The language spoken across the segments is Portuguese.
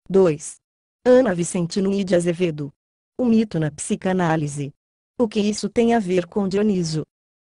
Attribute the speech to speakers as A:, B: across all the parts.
A: 2. Ana Vicentino de Azevedo. O mito na psicanálise. O que isso tem a ver com Dioniso?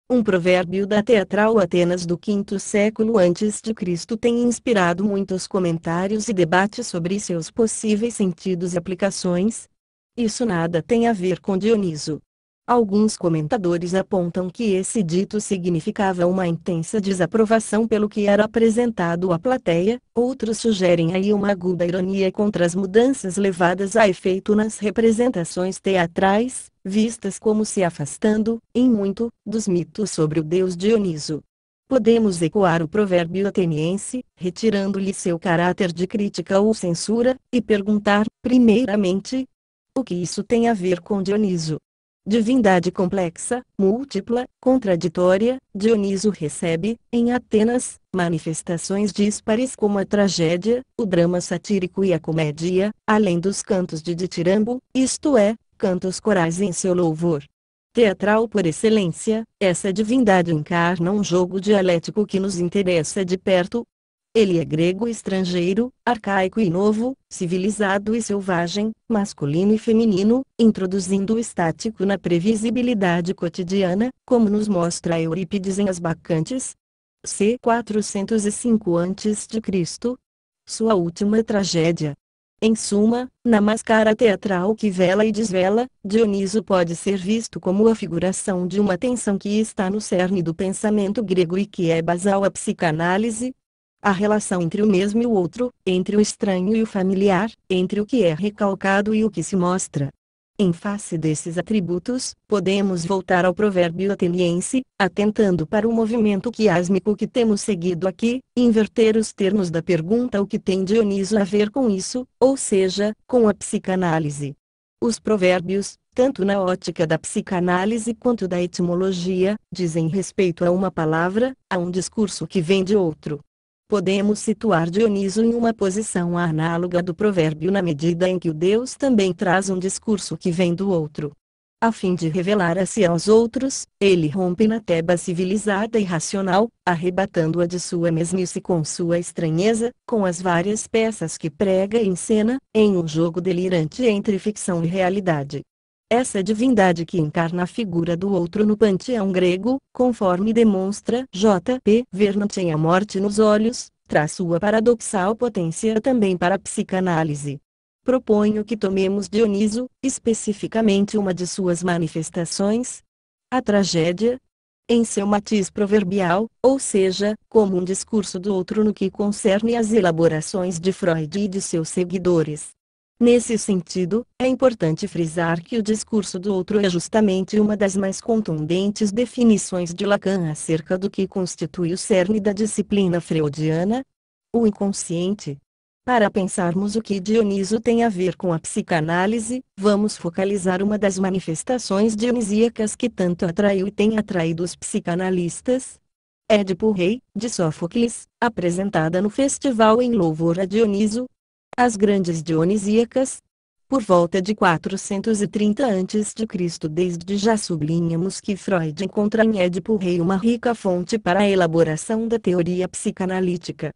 A: Um provérbio da teatral Atenas do V século a.C. tem inspirado muitos comentários e debates sobre seus possíveis sentidos e aplicações. Isso nada tem a ver com Dioniso. Alguns comentadores apontam que esse dito significava uma intensa desaprovação pelo que era apresentado à plateia, outros sugerem aí uma aguda ironia contra as mudanças levadas a efeito nas representações teatrais, vistas como se afastando, em muito, dos mitos sobre o deus Dioniso. Podemos ecoar o provérbio ateniense, retirando-lhe seu caráter de crítica ou censura, e perguntar, primeiramente, o que isso tem a ver com Dioniso? Divindade complexa, múltipla, contraditória, Dioniso recebe, em Atenas, manifestações díspares como a tragédia, o drama satírico e a comédia, além dos cantos de ditirambo, isto é, cantos corais em seu louvor. Teatral por excelência, essa divindade encarna um jogo dialético que nos interessa de perto. Ele é grego estrangeiro, arcaico e novo, civilizado e selvagem, masculino e feminino, introduzindo o estático na previsibilidade cotidiana, como nos mostra Eurípides em As Bacantes. C. 405 a.C. Sua última tragédia. Em suma, na máscara teatral que vela e desvela, Dioniso pode ser visto como a figuração de uma tensão que está no cerne do pensamento grego e que é basal à psicanálise. A relação entre o mesmo e o outro, entre o estranho e o familiar, entre o que é recalcado e o que se mostra. Em face desses atributos, podemos voltar ao provérbio ateniense, atentando para o movimento quiásmico que temos seguido aqui, inverter os termos da pergunta o que tem Dioniso a ver com isso, ou seja, com a psicanálise. Os provérbios, tanto na ótica da psicanálise quanto da etimologia, dizem respeito a uma palavra, a um discurso que vem de outro. Podemos situar Dioniso em uma posição análoga do provérbio na medida em que o Deus também traz um discurso que vem do outro. A fim de revelar a si aos outros, ele rompe na Teba civilizada e racional, arrebatando-a de sua mesmice com sua estranheza, com as várias peças que prega e encena, em um jogo delirante entre ficção e realidade. Essa divindade que encarna a figura do outro no panteão grego, conforme demonstra J. P. Vernant em A Morte nos Olhos, traz sua paradoxal potência também para a psicanálise. Proponho que tomemos Dioniso, especificamente uma de suas manifestações, a tragédia, em seu matiz proverbial, ou seja, como um discurso do outro no que concerne às elaborações de Freud e de seus seguidores. Nesse sentido, é importante frisar que o discurso do outro é justamente uma das mais contundentes definições de Lacan acerca do que constitui o cerne da disciplina freudiana, o inconsciente. Para pensarmos o que Dioniso tem a ver com a psicanálise, vamos focalizar uma das manifestações dionisíacas que tanto atraiu e tem atraído os psicanalistas. Édipo Rei, de Sófocles, apresentada no festival em louvor a Dioniso. As grandes dionisíacas. Por volta de 430 a.C. desde já sublinhamos que Freud encontra em Édipo Rei uma rica fonte para a elaboração da teoria psicanalítica.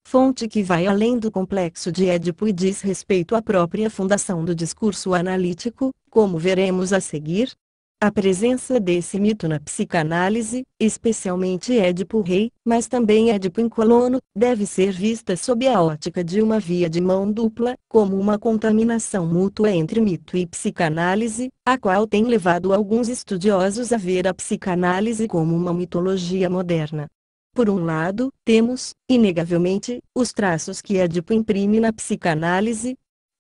A: Fonte que vai além do complexo de Édipo e diz respeito à própria fundação do discurso analítico, como veremos a seguir. A presença desse mito na psicanálise, especialmente Édipo Rei, mas também Édipo em Colono, deve ser vista sob a ótica de uma via de mão dupla, como uma contaminação mútua entre mito e psicanálise, a qual tem levado alguns estudiosos a ver a psicanálise como uma mitologia moderna. Por um lado, temos, inegavelmente, os traços que Édipo imprime na psicanálise,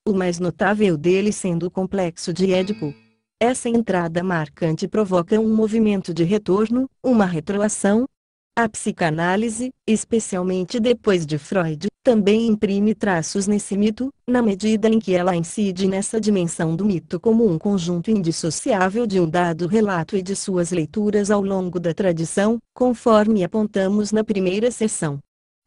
A: o mais notável deles sendo o complexo de Édipo. Essa entrada marcante provoca um movimento de retorno, uma retroação. A psicanálise, especialmente depois de Freud, também imprime traços nesse mito, na medida em que ela incide nessa dimensão do mito como um conjunto indissociável de um dado relato e de suas leituras ao longo da tradição, conforme apontamos na primeira seção.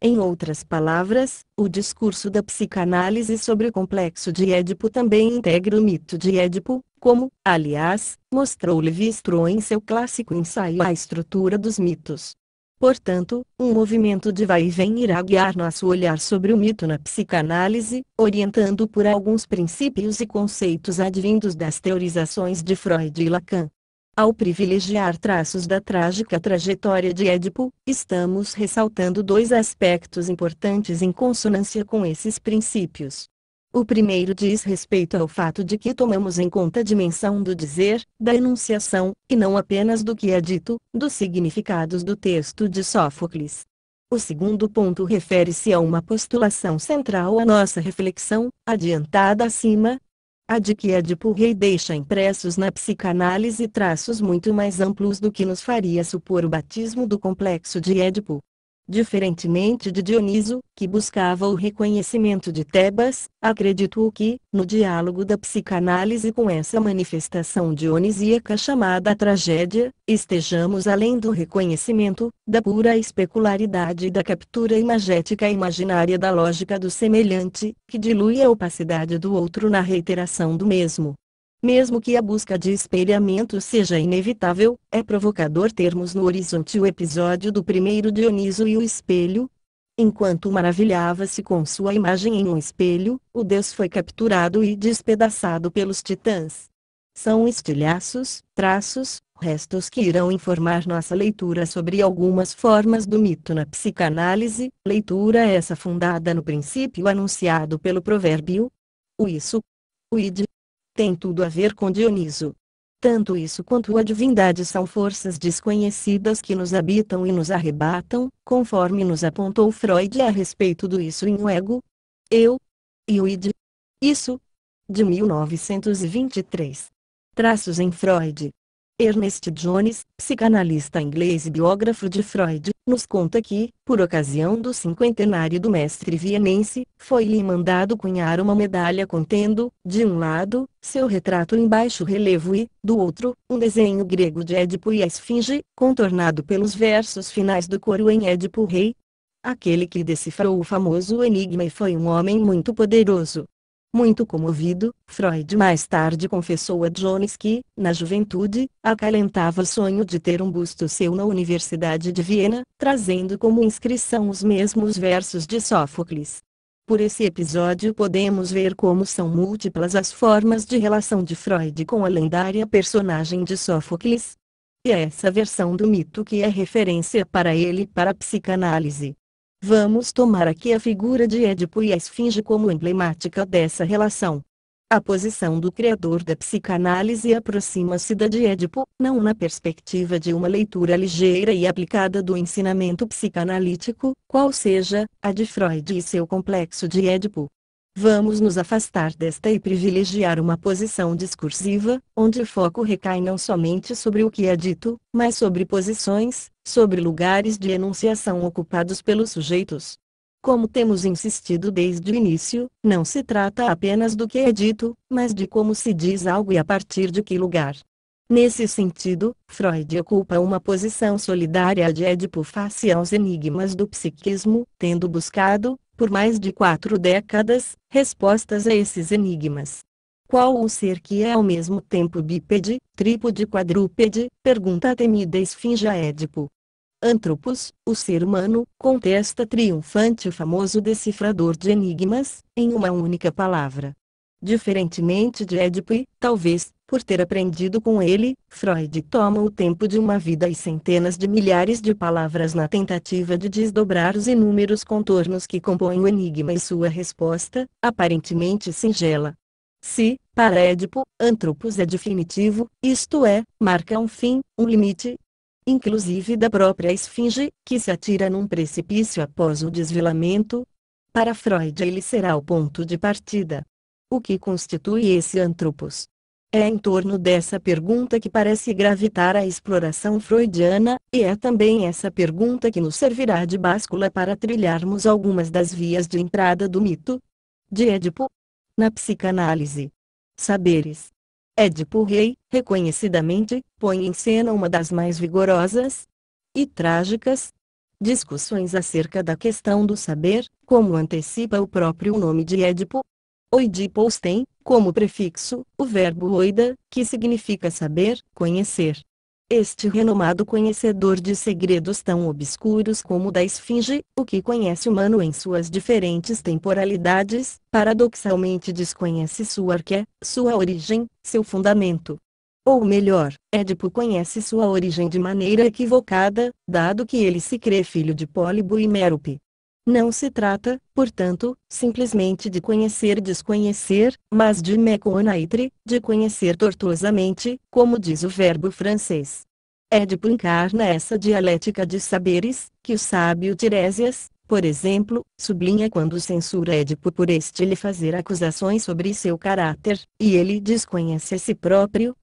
A: Em outras palavras, o discurso da psicanálise sobre o complexo de Édipo também integra o mito de Édipo, como, aliás, mostrou Lévi-Strauss em seu clássico ensaio A Estrutura dos Mitos. Portanto, um movimento de vai e vem irá guiar nosso olhar sobre o mito na psicanálise, orientando por alguns princípios e conceitos advindos das teorizações de Freud e Lacan. Ao privilegiar traços da trágica trajetória de Édipo, estamos ressaltando dois aspectos importantes em consonância com esses princípios. O primeiro diz respeito ao fato de que tomamos em conta a dimensão do dizer, da enunciação, e não apenas do que é dito, dos significados do texto de Sófocles. O segundo ponto refere-se a uma postulação central à nossa reflexão, adiantada acima, a de que Édipo Rei deixa impressos na psicanálise traços muito mais amplos do que nos faria supor o batismo do complexo de Édipo. Diferentemente de Dioniso, que buscava o reconhecimento de Tebas, acredito que, no diálogo da psicanálise com essa manifestação dionisíaca chamada tragédia, estejamos além do reconhecimento, da pura especularidade e da captura imagética e imaginária da lógica do semelhante, que dilui a opacidade do outro na reiteração do mesmo. Mesmo que a busca de espelhamento seja inevitável, é provocador termos no horizonte o episódio do primeiro Dioniso e o espelho. Enquanto maravilhava-se com sua imagem em um espelho, o deus foi capturado e despedaçado pelos titãs. São estilhaços, traços, restos que irão informar nossa leitura sobre algumas formas do mito na psicanálise, leitura essa fundada no princípio anunciado pelo provérbio. O isso, o id, tem tudo a ver com Dioniso. Tanto isso quanto a divindade são forças desconhecidas que nos habitam e nos arrebatam, conforme nos apontou Freud a respeito do isso em O Ego, Eu e o Id. Isso, de 1923. Traços em Freud. Ernest Jones, psicanalista inglês e biógrafo de Freud, nos conta que, por ocasião do cinquentenário do mestre vienense, foi-lhe mandado cunhar uma medalha contendo, de um lado, seu retrato em baixo relevo e, do outro, um desenho grego de Édipo e a Esfinge, contornado pelos versos finais do coro em Édipo Rei. Aquele que decifrou o famoso enigma e foi um homem muito poderoso. Muito comovido, Freud mais tarde confessou a Jones que, na juventude, acalentava o sonho de ter um busto seu na Universidade de Viena, trazendo como inscrição os mesmos versos de Sófocles. Por esse episódio podemos ver como são múltiplas as formas de relação de Freud com a lendária personagem de Sófocles. E é essa versão do mito que é referência para ele e para a psicanálise. Vamos tomar aqui a figura de Édipo e a Esfinge como emblemática dessa relação. A posição do criador da psicanálise aproxima-se da de Édipo, não na perspectiva de uma leitura ligeira e aplicada do ensinamento psicanalítico, qual seja, a de Freud e seu complexo de Édipo. Vamos nos afastar desta e privilegiar uma posição discursiva, onde o foco recai não somente sobre o que é dito, mas sobre posições, sobre lugares de enunciação ocupados pelos sujeitos. Como temos insistido desde o início, não se trata apenas do que é dito, mas de como se diz algo e a partir de que lugar. Nesse sentido, Freud ocupa uma posição solidária de Édipo face aos enigmas do psiquismo, tendo buscado, por mais de 4 décadas, respostas a esses enigmas. Qual o ser que é ao mesmo tempo bípede, trípode e quadrúpede? Pergunta a temida Esfinge a Édipo. Antropos, o ser humano, contesta triunfante o famoso decifrador de enigmas, em uma única palavra. Diferentemente de Édipo e, talvez, por ter aprendido com ele, Freud toma o tempo de uma vida e centenas de milhares de palavras na tentativa de desdobrar os inúmeros contornos que compõem o enigma e sua resposta, aparentemente singela. Se, para Édipo, Antropos é definitivo, isto é, marca um fim, um limite, inclusive da própria Esfinge, que se atira num precipício após o desvelamento, para Freud ele será o ponto de partida. O que constitui esse Antropos? É em torno dessa pergunta que parece gravitar a exploração freudiana, e é também essa pergunta que nos servirá de báscula para trilharmos algumas das vias de entrada do mito de Édipo na psicanálise. Saberes. Édipo Rei, reconhecidamente, põe em cena uma das mais vigorosas e trágicas discussões acerca da questão do saber, como antecipa o próprio nome de Édipo. Oidipos tem, como prefixo, o verbo oida, que significa saber, conhecer. Este renomado conhecedor de segredos tão obscuros como o da esfinge, o que conhece o humano em suas diferentes temporalidades, paradoxalmente desconhece sua arqué, sua origem, seu fundamento. Ou melhor, Édipo conhece sua origem de maneira equivocada, dado que ele se crê filho de Pólibo e Mérope. Não se trata, portanto, simplesmente de conhecer e desconhecer, mas de me connaître, de conhecer tortuosamente, como diz o verbo francês. Édipo encarna essa dialética de saberes, que o sábio Tiresias, por exemplo, sublinha quando censura Édipo por este lhe fazer acusações sobre seu caráter, e ele desconhece a si próprio.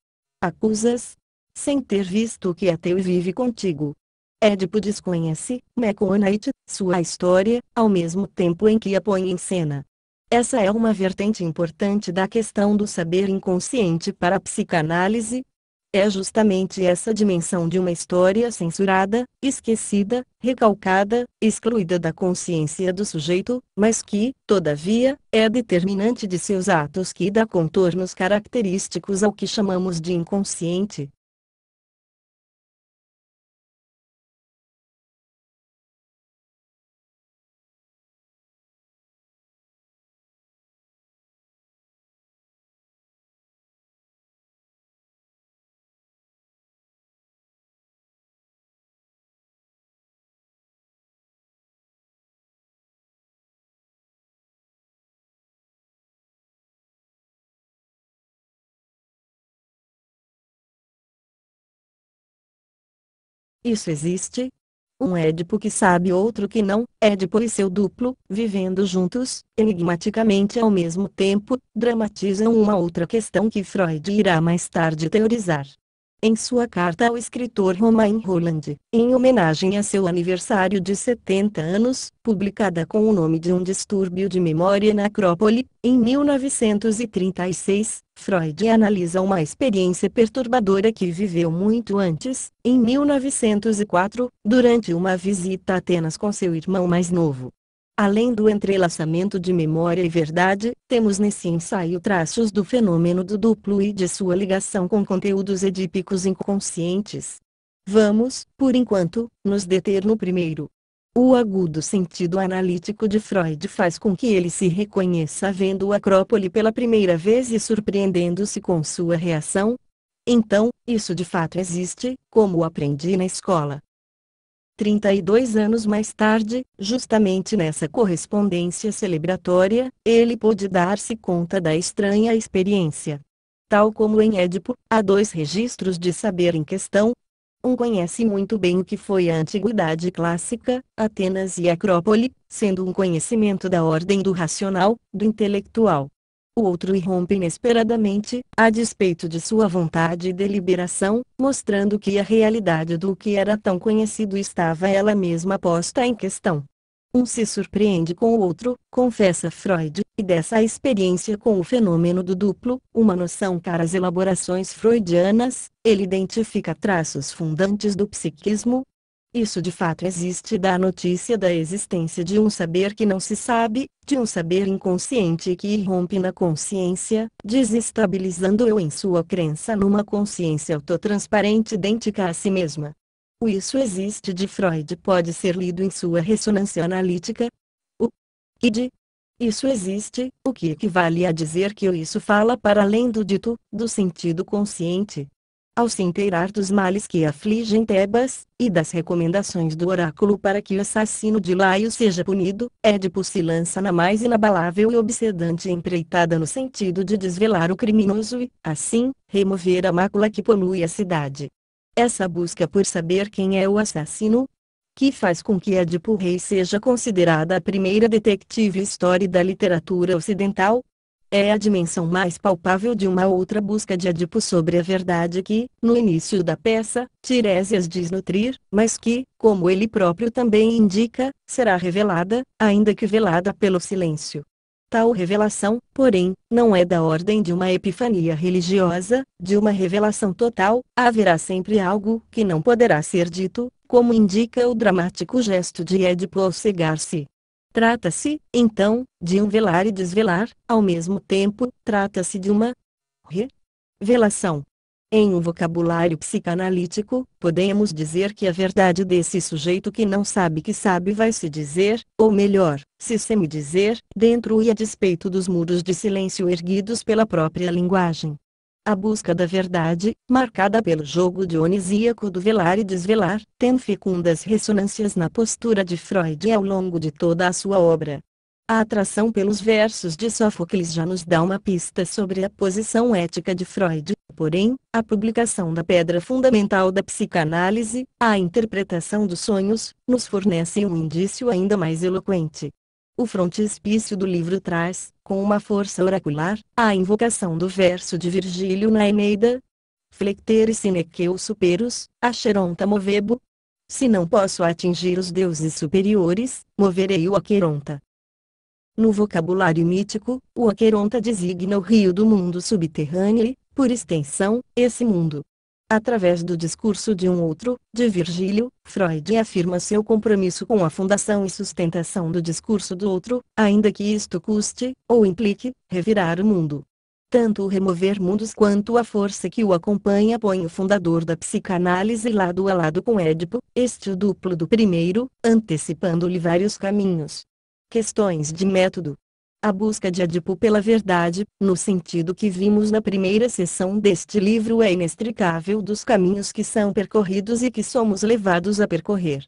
A: Acusas? Sem ter visto o que é teu e vive contigo. Édipo desconhece, me connaît, sua história, ao mesmo tempo em que a põe em cena. Essa é uma vertente importante da questão do saber inconsciente para a psicanálise. É justamente essa dimensão de uma história censurada, esquecida, recalcada, excluída da consciência do sujeito, mas que, todavia, é determinante de seus atos que dá contornos característicos ao que chamamos de inconsciente. Isso existe? Um Édipo que sabe outro que não, Édipo e seu duplo, vivendo juntos, enigmaticamente ao mesmo tempo, dramatizam uma outra questão que Freud irá mais tarde teorizar. Em sua carta ao escritor Romain Rolland, em homenagem a seu aniversário de 70 anos, publicada com o nome de Um Distúrbio de Memória na Acrópole, em 1936, Freud analisa uma experiência perturbadora que viveu muito antes, em 1904, durante uma visita a Atenas com seu irmão mais novo. Além do entrelaçamento de memória e verdade, temos nesse ensaio traços do fenômeno do duplo e de sua ligação com conteúdos edípicos inconscientes. Vamos, por enquanto, nos deter no primeiro. O agudo sentido analítico de Freud faz com que ele se reconheça vendo o Acrópole pela primeira vez e surpreendendo-se com sua reação. Então, isso de fato existe, como aprendi na escola. 32 anos mais tarde, justamente nessa correspondência celebratória, ele pôde dar-se conta da estranha experiência. Tal como em Édipo, há dois registros de saber em questão. Um conhece muito bem o que foi a antiguidade clássica, Atenas e Acrópole, sendo um conhecimento da ordem do racional, do intelectual. O outro irrompe inesperadamente, a despeito de sua vontade e deliberação, mostrando que a realidade do que era tão conhecido estava ela mesma posta em questão. Um se surpreende com o outro, confessa Freud, e dessa experiência com o fenômeno do duplo, uma noção cara às elaborações freudianas, ele identifica traços fundantes do psiquismo. Isso de fato existe e dá a notícia da existência de um saber que não se sabe, de um saber inconsciente que irrompe na consciência, desestabilizando-o em sua crença numa consciência autotransparente idêntica a si mesma. O isso existe de Freud pode ser lido em sua ressonância analítica. O id. Isso existe, o que equivale a dizer que o isso fala para além do dito, do sentido consciente. Ao se inteirar dos males que afligem Tebas, e das recomendações do oráculo para que o assassino de Laio seja punido, Édipo se lança na mais inabalável e obsedante empreitada no sentido de desvelar o criminoso e, assim, remover a mácula que polui a cidade. Essa busca por saber quem é o assassino, que faz com que Édipo Rei seja considerada a primeira detective história da literatura ocidental, é a dimensão mais palpável de uma outra busca de Édipo sobre a verdade que, no início da peça, Tiresias diz nutrir, mas que, como ele próprio também indica, será revelada, ainda que velada pelo silêncio. Tal revelação, porém, não é da ordem de uma epifania religiosa, de uma revelação total, haverá sempre algo que não poderá ser dito, como indica o dramático gesto de Édipo ao cegar-se. Trata-se, então, de um velar e desvelar, ao mesmo tempo, trata-se de uma revelação. Em um vocabulário psicanalítico, podemos dizer que a verdade desse sujeito que não sabe que sabe vai se dizer, ou melhor, se semi-dizer, dentro e a despeito dos muros de silêncio erguidos pela própria linguagem. A busca da verdade, marcada pelo jogo dionisíaco do velar e desvelar, tem fecundas ressonâncias na postura de Freud ao longo de toda a sua obra. A atração pelos versos de Sófocles já nos dá uma pista sobre a posição ética de Freud, porém, a publicação da pedra fundamental da psicanálise, a interpretação dos sonhos, nos fornece um indício ainda mais eloquente. O frontispício do livro traz, com uma força oracular, a invocação do verso de Virgílio na Eneida: Flectere sineceu superos, acheronta movebo. Se não posso atingir os deuses superiores, moverei o Aqueronta. No vocabulário mítico, o Aqueronta designa o rio do mundo subterrâneo e, por extensão, esse mundo. Através do discurso de um outro, de Virgílio, Freud afirma seu compromisso com a fundação e sustentação do discurso do outro, ainda que isto custe, ou implique, revirar o mundo. Tanto o remover mundos quanto a força que o acompanha põe o fundador da psicanálise lado a lado com Édipo, este o duplo do primeiro, antecipando-lhe vários caminhos. Questões de método. A busca de Édipo pela verdade, no sentido que vimos na primeira sessão deste livro, é inextricável dos caminhos que são percorridos e que somos levados a percorrer.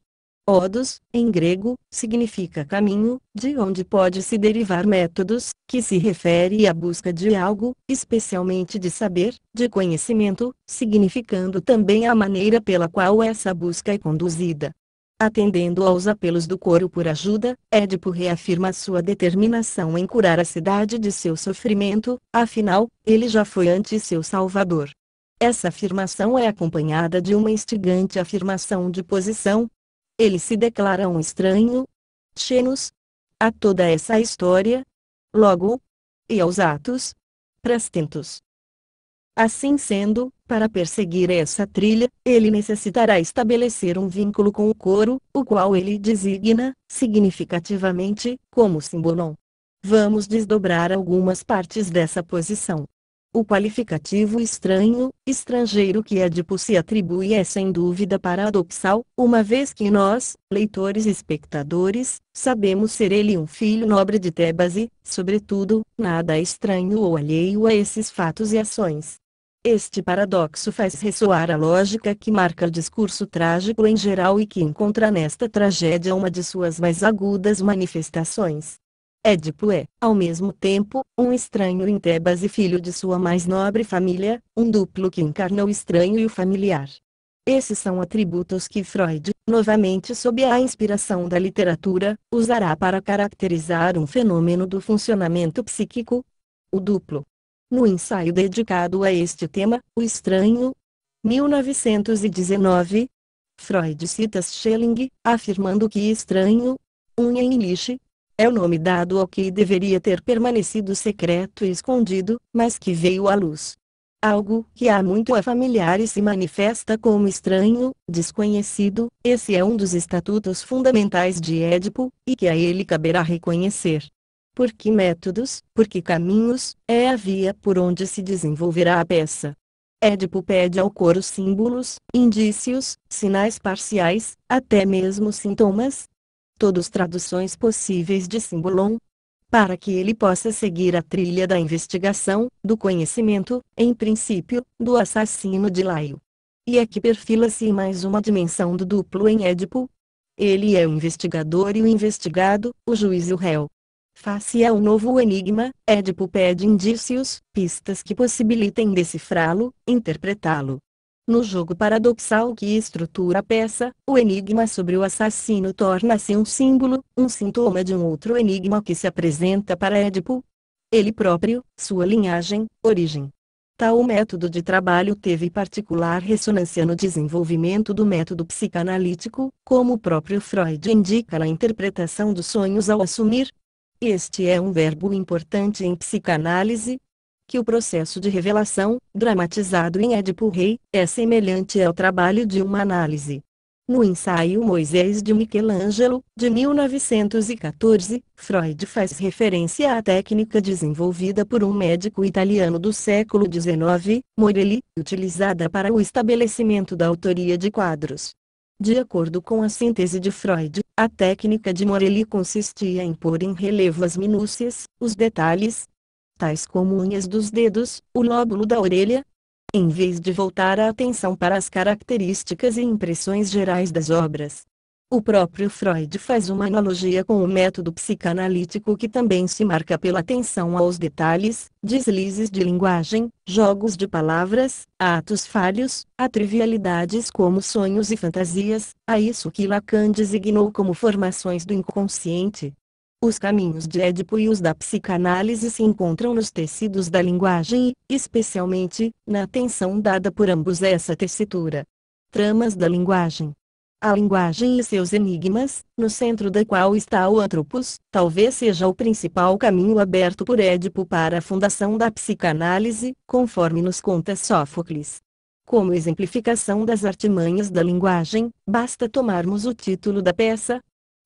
A: Odos, em grego, significa caminho, de onde pode-se derivar métodos, que se refere à busca de algo, especialmente de saber, de conhecimento, significando também a maneira pela qual essa busca é conduzida. Atendendo aos apelos do coro por ajuda, Édipo reafirma sua determinação em curar a cidade de seu sofrimento, afinal, ele já foi antes seu salvador. Essa afirmação é acompanhada de uma instigante afirmação de posição. Ele se declara um estranho, xenos, a toda essa história, logo, e aos atos, prastentos. Assim sendo, para perseguir essa trilha, ele necessitará estabelecer um vínculo com o coro, o qual ele designa, significativamente, como símbolo. Vamos desdobrar algumas partes dessa posição. O qualificativo estranho, estrangeiro que Édipo se atribui é sem dúvida paradoxal, uma vez que nós, leitores e espectadores, sabemos ser ele um filho nobre de Tebas e, sobretudo, nada estranho ou alheio a esses fatos e ações. Este paradoxo faz ressoar a lógica que marca o discurso trágico em geral e que encontra nesta tragédia uma de suas mais agudas manifestações. Édipo é, ao mesmo tempo, um estranho em Tebas e filho de sua mais nobre família, um duplo que encarna o estranho e o familiar. Esses são atributos que Freud, novamente sob a inspiração da literatura, usará para caracterizar um fenômeno do funcionamento psíquico: o duplo. No ensaio dedicado a este tema, O Estranho, 1919, Freud cita Schelling, afirmando que estranho, Unheimlich, é o nome dado ao que deveria ter permanecido secreto e escondido, mas que veio à luz. Algo que há muito é familiar e se manifesta como estranho, desconhecido, esse é um dos estatutos fundamentais de Édipo, e que a ele caberá reconhecer. Por que métodos, por que caminhos, é a via por onde se desenvolverá a peça. Édipo pede ao coro símbolos, indícios, sinais parciais, até mesmo sintomas, todos traduções possíveis de símbolon, para que ele possa seguir a trilha da investigação, do conhecimento, em princípio, do assassino de Laio. E aqui perfila-se mais uma dimensão do duplo em Édipo. Ele é o investigador e o investigado, o juiz e o réu. Face a um novo enigma, Édipo pede indícios, pistas que possibilitem decifrá-lo, interpretá-lo. No jogo paradoxal que estrutura a peça, o enigma sobre o assassino torna-se um símbolo, um sintoma de um outro enigma que se apresenta para Édipo. Ele próprio, sua linhagem, origem. Tal método de trabalho teve particular ressonância no desenvolvimento do método psicanalítico, como o próprio Freud indica na interpretação dos sonhos ao assumir. Este é um verbo importante em psicanálise, que o processo de revelação, dramatizado em Édipo Rei, é semelhante ao trabalho de uma análise. No ensaio Moisés de Michelangelo, de 1914, Freud faz referência à técnica desenvolvida por um médico italiano do século XIX, Morelli, utilizada para o estabelecimento da autoria de quadros. De acordo com a síntese de Freud, a técnica de Morelli consistia em pôr em relevo as minúcias, os detalhes, tais como unhas dos dedos, o lóbulo da orelha, em vez de voltar a atenção para as características e impressões gerais das obras. O próprio Freud faz uma analogia com o método psicanalítico que também se marca pela atenção aos detalhes, deslizes de linguagem, jogos de palavras, atos falhos, a trivialidades como sonhos e fantasias, a isso que Lacan designou como formações do inconsciente. Os caminhos de Édipo e os da psicanálise se encontram nos tecidos da linguagem e, especialmente, na atenção dada por ambos a essa tessitura. Tramas da linguagem. A linguagem e seus enigmas, no centro da qual está o Anthropos, talvez seja o principal caminho aberto por Édipo para a fundação da psicanálise, conforme nos conta Sófocles. Como exemplificação das artimanhas da linguagem, basta tomarmos o título da peça.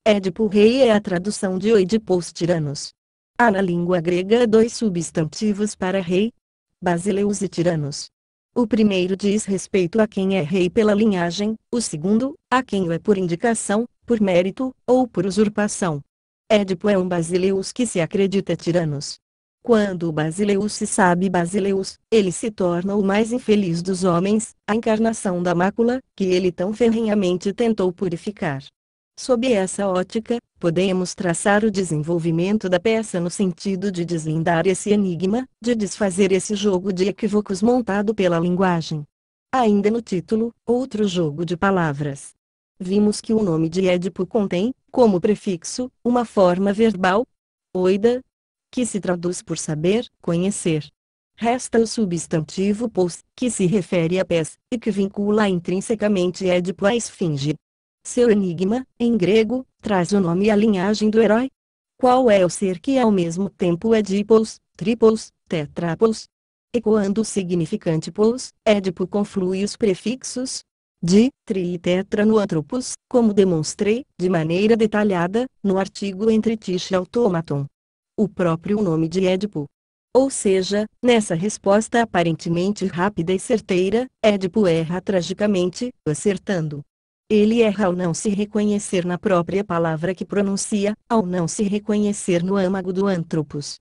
A: Édipo Rei é a tradução de Oidipos Tiranos. Há na língua grega dois substantivos para rei: Basileus e Tiranos. O primeiro diz respeito a quem é rei pela linhagem, o segundo, a quem o é por indicação, por mérito, ou por usurpação. Édipo é um Basileus que se acredita Tiranos. Quando o Basileus se sabe Basileus, ele se torna o mais infeliz dos homens, a encarnação da mácula, que ele tão ferrenhamente tentou purificar. Sob essa ótica, podemos traçar o desenvolvimento da peça no sentido de deslindar esse enigma, de desfazer esse jogo de equívocos montado pela linguagem. Ainda no título, outro jogo de palavras. Vimos que o nome de Édipo contém, como prefixo, uma forma verbal, oida, que se traduz por saber, conhecer. Resta o substantivo pos, que se refere a pés, e que vincula intrinsecamente Édipo à esfinge. Seu enigma, em grego, traz o nome e a linhagem do herói. Qual é o ser que ao mesmo tempo é dipos, tripos, tetrapos? Ecoando o significante pos, Édipo conflui os prefixos di, tri e tetra no Anthropos, como demonstrei, de maneira detalhada, no artigo entre Tisch e Automaton. O próprio nome de Édipo. Ou seja, nessa resposta aparentemente rápida e certeira, Édipo erra tragicamente, acertando. Ele erra ao não se reconhecer na própria palavra que pronuncia, ao não se reconhecer no âmago do Anthropos.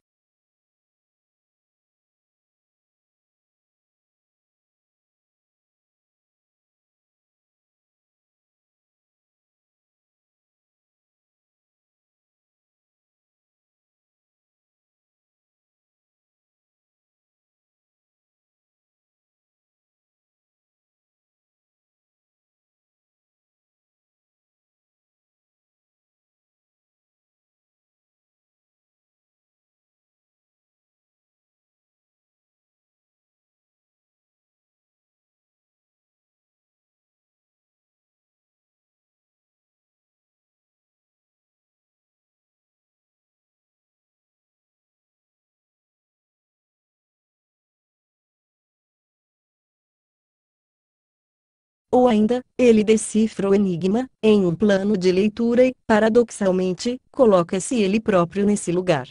A: Ou ainda, ele decifra o enigma, em um plano de leitura e, paradoxalmente, coloca-se ele próprio nesse lugar.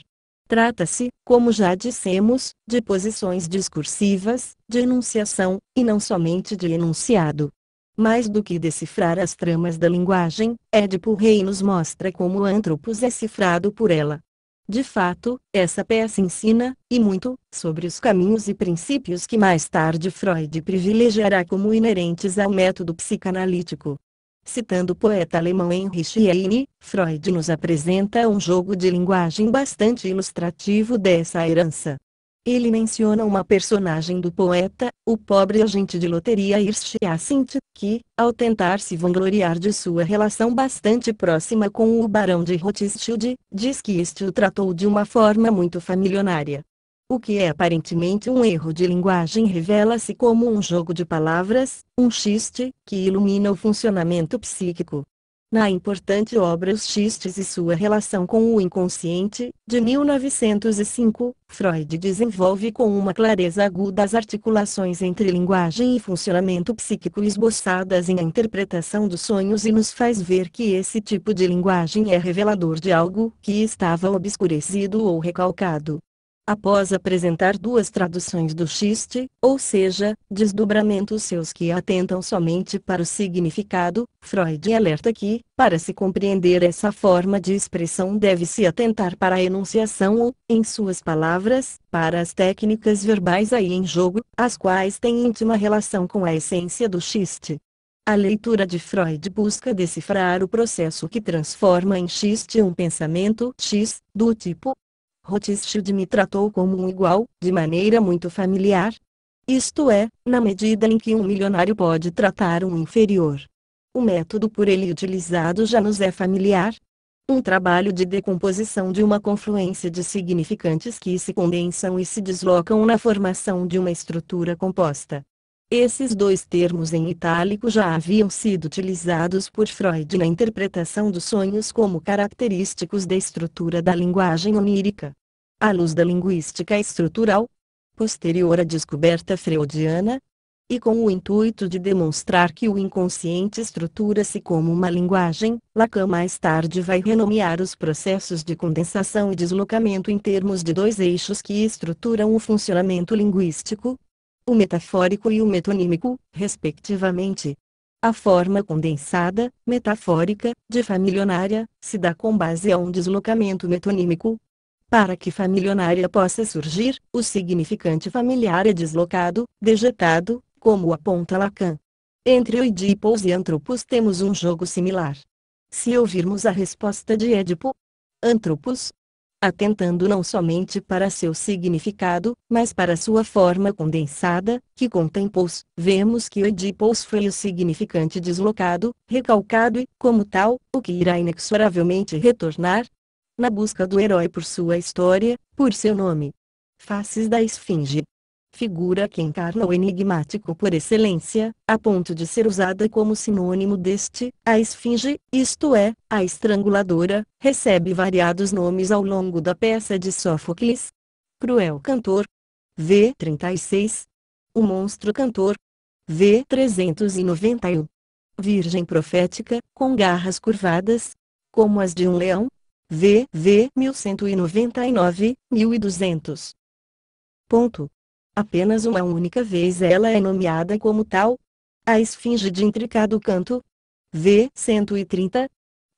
A: Trata-se, como já dissemos, de posições discursivas, de enunciação, e não somente de enunciado. Mais do que decifrar as tramas da linguagem, Édipo Rei nos mostra como o Anthropos é cifrado por ela. De fato, essa peça ensina, e muito, sobre os caminhos e princípios que mais tarde Freud privilegiará como inerentes ao método psicanalítico. Citando o poeta alemão Heinrich Heine, Freud nos apresenta um jogo de linguagem bastante ilustrativo dessa herança. Ele menciona uma personagem do poeta, o pobre agente de loteria Hirsch Jacint, que, ao tentar se vangloriar de sua relação bastante próxima com o barão de Rothschild, diz que este o tratou de uma forma muito familionária. O que é aparentemente um erro de linguagem revela-se como um jogo de palavras, um xiste, que ilumina o funcionamento psíquico. Na importante obra Os Xistes e sua relação com o inconsciente, de 1905, Freud desenvolve com uma clareza aguda as articulações entre linguagem e funcionamento psíquico esboçadas em A Interpretação dos Sonhos e nos faz ver que esse tipo de linguagem é revelador de algo que estava obscurecido ou recalcado. Após apresentar duas traduções do xiste, ou seja, desdobramentos seus que atentam somente para o significado, Freud alerta que, para se compreender essa forma de expressão deve-se atentar para a enunciação ou, em suas palavras, para as técnicas verbais aí em jogo, as quais têm íntima relação com a essência do xiste. A leitura de Freud busca decifrar o processo que transforma em xiste um pensamento X, do tipo Rothschild me tratou como um igual, de maneira muito familiar. Isto é, na medida em que um milionário pode tratar um inferior. O método por ele utilizado já nos é familiar. Um trabalho de decomposição de uma confluência de significantes que se condensam e se deslocam na formação de uma estrutura composta. Esses dois termos em itálico já haviam sido utilizados por Freud na interpretação dos sonhos como característicos da estrutura da linguagem onírica. À luz da linguística estrutural, posterior à descoberta freudiana, e com o intuito de demonstrar que o inconsciente estrutura-se como uma linguagem, Lacan mais tarde vai renomear os processos de condensação e deslocamento em termos de dois eixos que estruturam o funcionamento linguístico, o metafórico e o metonímico, respectivamente. A forma condensada, metafórica, de familionária, se dá com base a um deslocamento metonímico. Para que familionária possa surgir, o significante familiar é deslocado, dejetado, como aponta Lacan. Entre Oidipus e Antropos temos um jogo similar. Se ouvirmos a resposta de Édipo, Antropos, atentando não somente para seu significado, mas para sua forma condensada, que contém pous, vemos que Oidipus foi o significante deslocado, recalcado e, como tal, o que irá inexoravelmente retornar, na busca do herói por sua história, por seu nome. Faces da Esfinge. Figura que encarna o enigmático por excelência, a ponto de ser usada como sinônimo deste, a esfinge, isto é, a estranguladora, recebe variados nomes ao longo da peça de Sófocles. Cruel cantor. V. 36. O monstro cantor. V. 391. Virgem profética, com garras curvadas, como as de um leão. V. 1199, 1200. Ponto. Apenas uma única vez ela é nomeada como tal. A esfinge de intricado canto. V. 130.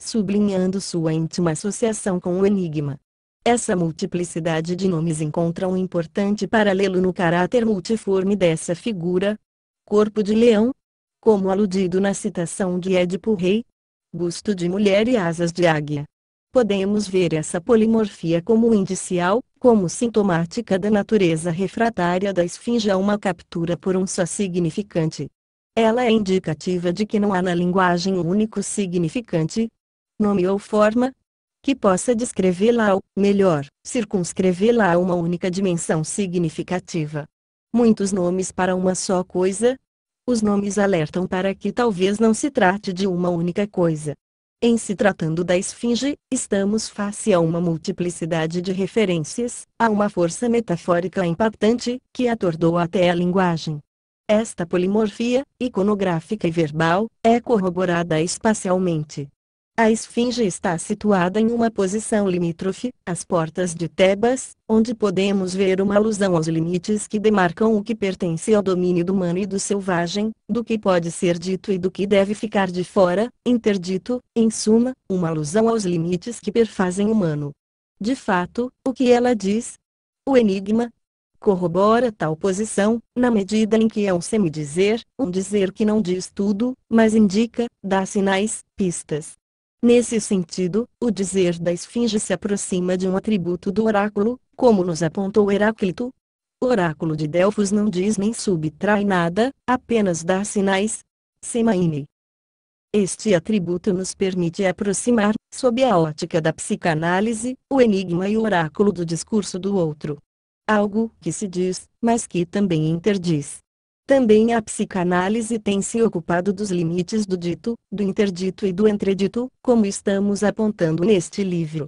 A: Sublinhando sua íntima associação com o enigma. Essa multiplicidade de nomes encontra um importante paralelo no caráter multiforme dessa figura. Corpo de leão, como aludido na citação de Édipo Rei. Busto de mulher e asas de águia. Podemos ver essa polimorfia como indicial, como sintomática da natureza refratária da esfinge a uma captura por um só significante. Ela é indicativa de que não há na linguagem um único significante, nome ou forma, que possa descrevê-la ou, melhor, circunscrevê-la a uma única dimensão significativa. Muitos nomes para uma só coisa. Os nomes alertam para que talvez não se trate de uma única coisa. Em se tratando da esfinge, estamos face a uma multiplicidade de referências, a uma força metafórica impactante, que atordoa até a linguagem. Esta polimorfia, iconográfica e verbal, é corroborada espacialmente. A esfinge está situada em uma posição limítrofe, às portas de Tebas, onde podemos ver uma alusão aos limites que demarcam o que pertence ao domínio do humano e do selvagem, do que pode ser dito e do que deve ficar de fora, interdito, em suma, uma alusão aos limites que perfazem o humano. De fato, o que ela diz? O enigma corrobora tal posição, na medida em que é um semidizer, um dizer que não diz tudo, mas indica, dá sinais, pistas. Nesse sentido, o dizer da esfinge se aproxima de um atributo do oráculo, como nos apontou Heráclito. O oráculo de Delfos não diz nem subtrai nada, apenas dá sinais. Semaine. Este atributo nos permite aproximar, sob a ótica da psicanálise, o enigma e o oráculo do discurso do outro. Algo que se diz, mas que também interdiz. Também a psicanálise tem se ocupado dos limites do dito, do interdito e do entredito, como estamos apontando neste livro.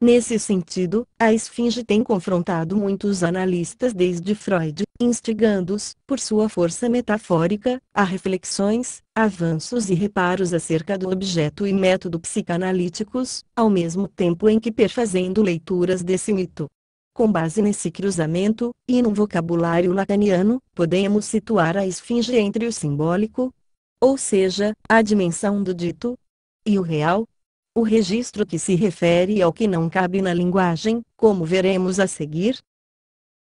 A: Nesse sentido, a esfinge tem confrontado muitos analistas desde Freud, instigando-os, por sua força metafórica, a reflexões, avanços e reparos acerca do objeto e método psicanalíticos, ao mesmo tempo em que perfazendo leituras desse mito. Com base nesse cruzamento, e num vocabulário lacaniano, podemos situar a esfinge entre o simbólico, ou seja, a dimensão do dito, e o real, o registro que se refere ao que não cabe na linguagem, como veremos a seguir.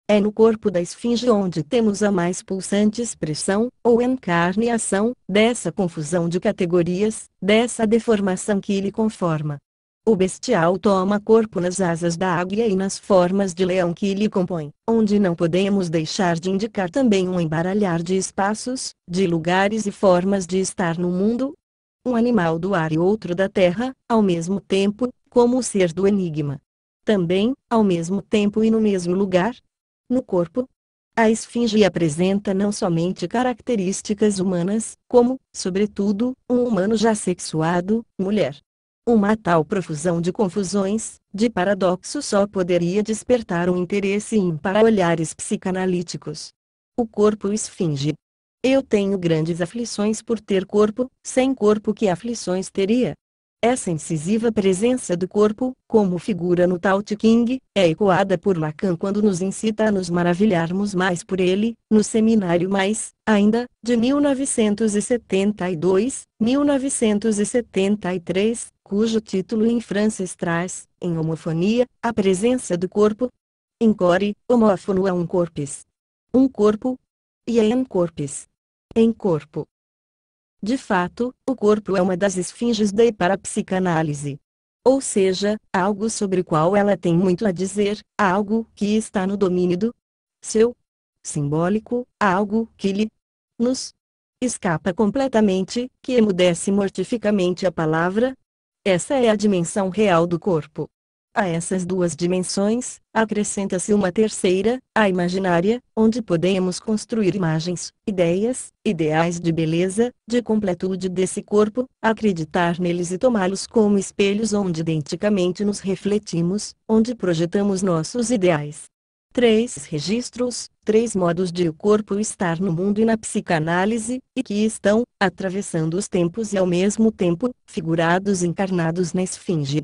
A: É no corpo da esfinge onde temos a mais pulsante expressão, ou encarnação, dessa confusão de categorias, dessa deformação que lhe conforma. O bestial toma corpo nas asas da águia e nas formas de leão que lhe compõem, onde não podemos deixar de indicar também um embaralhar de espaços, de lugares e formas de estar no mundo, um animal do ar e outro da terra, ao mesmo tempo, como o ser do enigma. Também, ao mesmo tempo e no mesmo lugar, no corpo, a esfinge apresenta não somente características humanas, como, sobretudo, um humano já sexuado, mulher. Uma tal profusão de confusões, de paradoxos só poderia despertar um interesse ímpar a olhares psicanalíticos. O corpo esfinge. Eu tenho grandes aflições por ter corpo, sem corpo que aflições teria? Essa incisiva presença do corpo, como figura no Tao Te Ching, é ecoada por Lacan quando nos incita a nos maravilharmos mais por ele, no seminário Mais, ainda, de 1972, 1973, cujo título em francês traz, em homofonia, a presença do corpo. Incore, homófono a um corpus. Um corpo. E en corpus. Em corpo. De fato, o corpo é uma das esfinges da parapsicanálise. Ou seja, algo sobre o qual ela tem muito a dizer, algo que está no domínio do seu simbólico, algo que lhe nos escapa completamente, que emudece mortificamente a palavra. Essa é a dimensão real do corpo. A essas duas dimensões, acrescenta-se uma terceira, a imaginária, onde podemos construir imagens, ideias, ideais de beleza, de completude desse corpo, acreditar neles e tomá-los como espelhos onde identicamente nos refletimos, onde projetamos nossos ideais. 3 registros, 3 modos de o corpo estar no mundo e na psicanálise, e que estão, atravessando os tempos e ao mesmo tempo, figurados e encarnados na esfinge.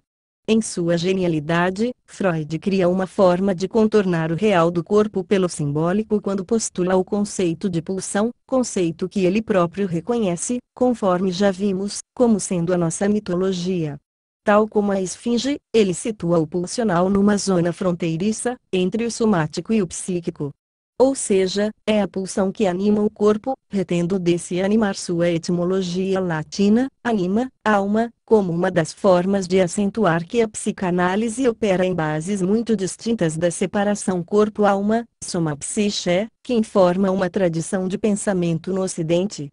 A: Em sua genialidade, Freud cria uma forma de contornar o real do corpo pelo simbólico quando postula o conceito de pulsão, conceito que ele próprio reconhece, conforme já vimos, como sendo a nossa mitologia. Tal como a esfinge, ele situa o pulsional numa zona fronteiriça, entre o somático e o psíquico. Ou seja, é a pulsão que anima o corpo, retendo desse animar sua etimologia latina, anima, alma, como uma das formas de acentuar que a psicanálise opera em bases muito distintas da separação corpo-alma, soma-psiché, que informa uma tradição de pensamento no Ocidente.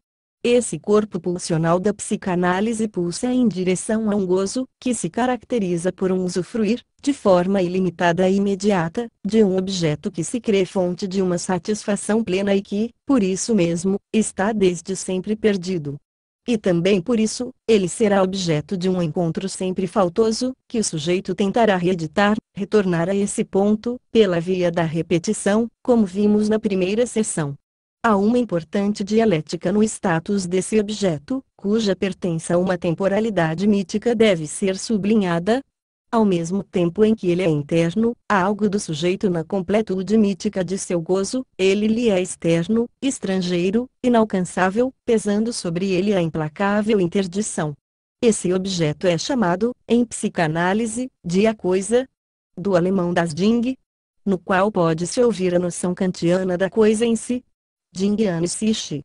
A: Esse corpo pulsional da psicanálise pulsa em direção a um gozo, que se caracteriza por um usufruir, de forma ilimitada e imediata, de um objeto que se crê fonte de uma satisfação plena e que, por isso mesmo, está desde sempre perdido. E também por isso, ele será objeto de um encontro sempre faltoso, que o sujeito tentará reeditar, retornar a esse ponto, pela via da repetição, como vimos na primeira sessão. Há uma importante dialética no status desse objeto, cuja pertença a uma temporalidade mítica deve ser sublinhada. Ao mesmo tempo em que ele é interno, há algo do sujeito na completude mítica de seu gozo, ele lhe é externo, estrangeiro, inalcançável, pesando sobre ele a implacável interdição. Esse objeto é chamado, em psicanálise, de a coisa, do alemão das Ding, no qual pode-se ouvir a noção kantiana da coisa em si, Ding an sich,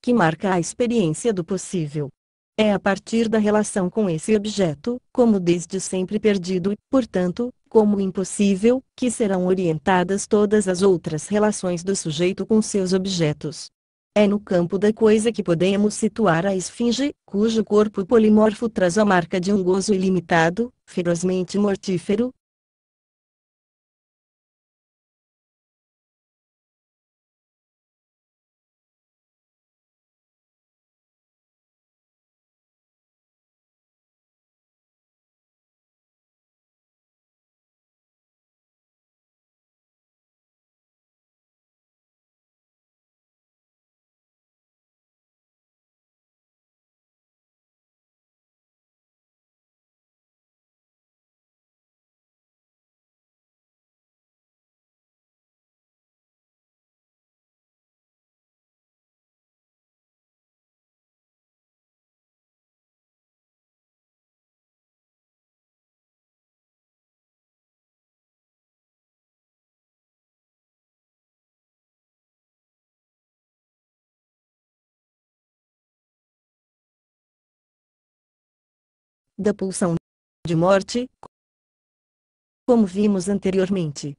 A: que marca a experiência do possível. É a partir da relação com esse objeto, como desde sempre perdido e, portanto, como impossível, que serão orientadas todas as outras relações do sujeito com seus objetos. É no campo da coisa que podemos situar a esfinge, cujo corpo polimorfo traz a marca de um gozo ilimitado, ferozmente mortífero, da pulsão de morte, como vimos anteriormente.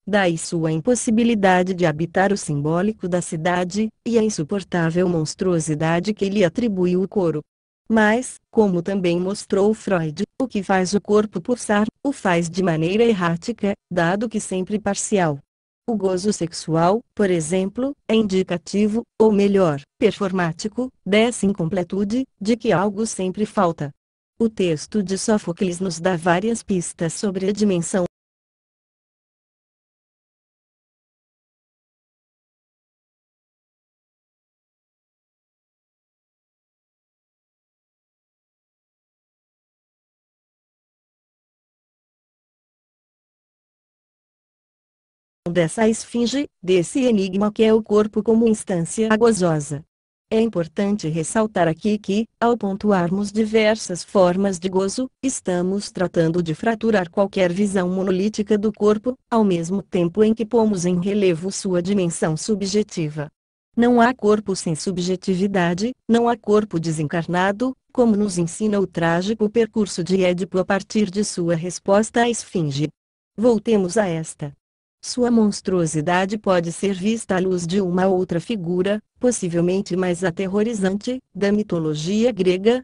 A: Daí sua impossibilidade de habitar o simbólico da cidade, e a insuportável monstruosidade que lhe atribuiu o coro. Mas, como também mostrou Freud, o que faz o corpo pulsar, o faz de maneira errática, dado que sempre parcial. O gozo sexual, por exemplo, é indicativo, ou melhor, performático, dessa incompletude, de que algo sempre falta. O texto de Sófocles nos dá várias pistas sobre a dimensão dessa esfinge, desse enigma que é o corpo como instância gozosa. É importante ressaltar aqui que, ao pontuarmos diversas formas de gozo, estamos tratando de fraturar qualquer visão monolítica do corpo, ao mesmo tempo em que pomos em relevo sua dimensão subjetiva. Não há corpo sem subjetividade, não há corpo desencarnado, como nos ensina o trágico percurso de Édipo a partir de sua resposta à esfinge. Voltemos a esta. Sua monstruosidade pode ser vista à luz de uma outra figura, possivelmente mais aterrorizante, da mitologia grega: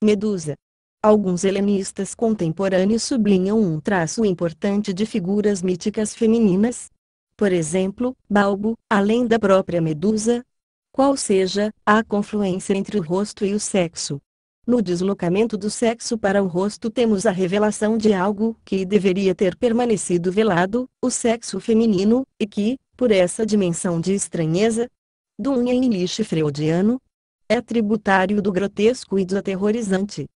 A: Medusa. Alguns helenistas contemporâneos sublinham um traço importante de figuras míticas femininas. Por exemplo, Balbo, além da própria Medusa. Qual seja a confluência entre o rosto e o sexo. No deslocamento do sexo para o rosto temos a revelação de algo que deveria ter permanecido velado, o sexo feminino, e que, por essa dimensão de estranheza, do unheimliche freudiano, é tributário do grotesco e do aterrorizante.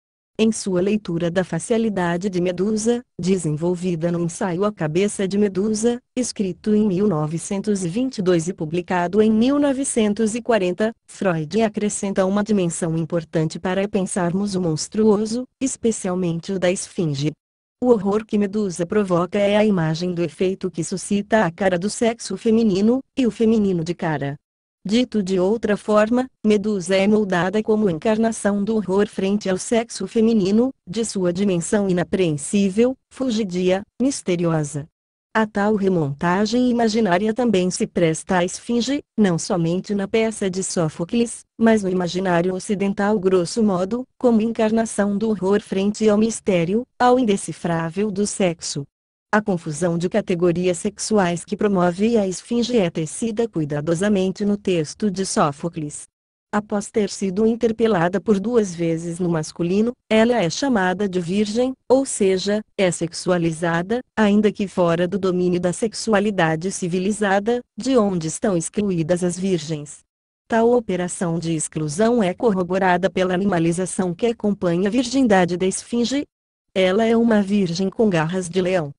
A: Em sua leitura da facialidade de Medusa, desenvolvida no ensaio A Cabeça de Medusa, escrito em 1922 e publicado em 1940, Freud acrescenta uma dimensão importante para pensarmos o monstruoso, especialmente o da esfinge. O horror que Medusa provoca é a imagem do efeito que suscita a cara do sexo feminino, e o feminino de cara. Dito de outra forma, Medusa é moldada como encarnação do horror frente ao sexo feminino, de sua dimensão inapreensível, fugidia, misteriosa. A tal remontagem imaginária também se presta à esfinge, não somente na peça de Sófocles, mas no imaginário ocidental grosso modo, como encarnação do horror frente ao mistério, ao indecifrável do sexo. A confusão de categorias sexuais que promove a esfinge é tecida cuidadosamente no texto de Sófocles. Após ter sido interpelada por 2 vezes no masculino, ela é chamada de virgem, ou seja, é sexualizada, ainda que fora do domínio da sexualidade civilizada, de onde estão excluídas as virgens. Tal operação de exclusão é corroborada pela animalização que acompanha a virgindade da esfinge. Ela é uma virgem com garras de leão.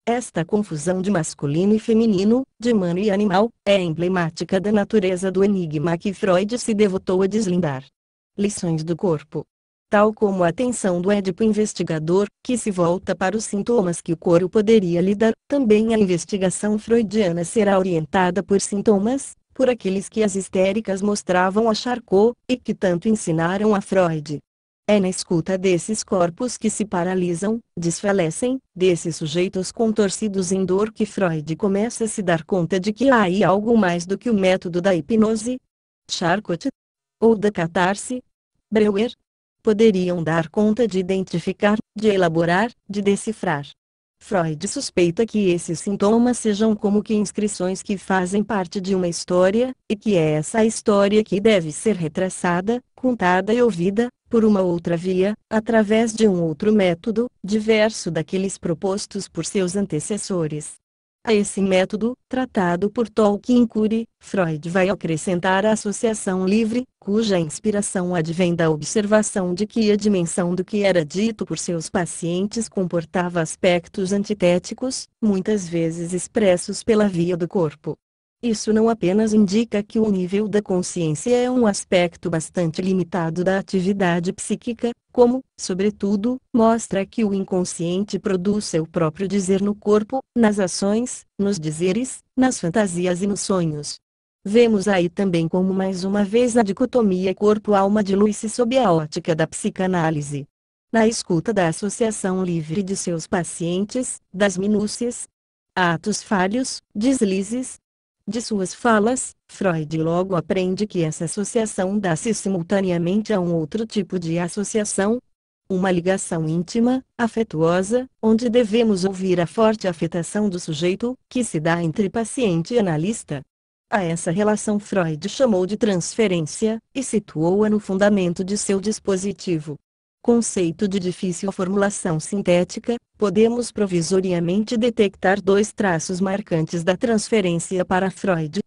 A: Esta confusão de masculino e feminino, de humano e animal, é emblemática da natureza do enigma que Freud se devotou a deslindar. Lições do corpo. Tal como a atenção do Édipo investigador, que se volta para os sintomas que o corpo poderia lhe dar, também a investigação freudiana será orientada por sintomas, por aqueles que as histéricas mostravam a Charcot, e que tanto ensinaram a Freud. É na escuta desses corpos que se paralisam, desfalecem, desses sujeitos contorcidos em dor que Freud começa a se dar conta de que há aí algo mais do que o método da hipnose, Charcot, ou da catarse, Breuer, poderiam dar conta de identificar, de elaborar, de decifrar. Freud suspeita que esses sintomas sejam como que inscrições que fazem parte de uma história, e que é essa história que deve ser retraçada, contada e ouvida, por uma outra via, através de um outro método, diverso daqueles propostos por seus antecessores. A esse método, tratado por Tolkien-Curie, Freud vai acrescentar a associação livre, cuja inspiração advém da observação de que a dimensão do que era dito por seus pacientes comportava aspectos antitéticos, muitas vezes expressos pela via do corpo. Isso não apenas indica que o nível da consciência é um aspecto bastante limitado da atividade psíquica, como, sobretudo, mostra que o inconsciente produz seu próprio dizer no corpo, nas ações, nos dizeres, nas fantasias e nos sonhos. Vemos aí também como mais uma vez a dicotomia corpo-alma dilui-se sob a ótica da psicanálise. Na escuta da associação livre de seus pacientes, das minúcias, atos falhos, deslizes, de suas falas, Freud logo aprende que essa associação dá-se simultaneamente a um outro tipo de associação, uma ligação íntima, afetuosa, onde devemos ouvir a forte afetação do sujeito, que se dá entre paciente e analista. A essa relação Freud chamou de transferência, e situou-a no fundamento de seu dispositivo. Conceito de difícil formulação sintética, podemos provisoriamente detectar dois traços marcantes da transferência para Freud: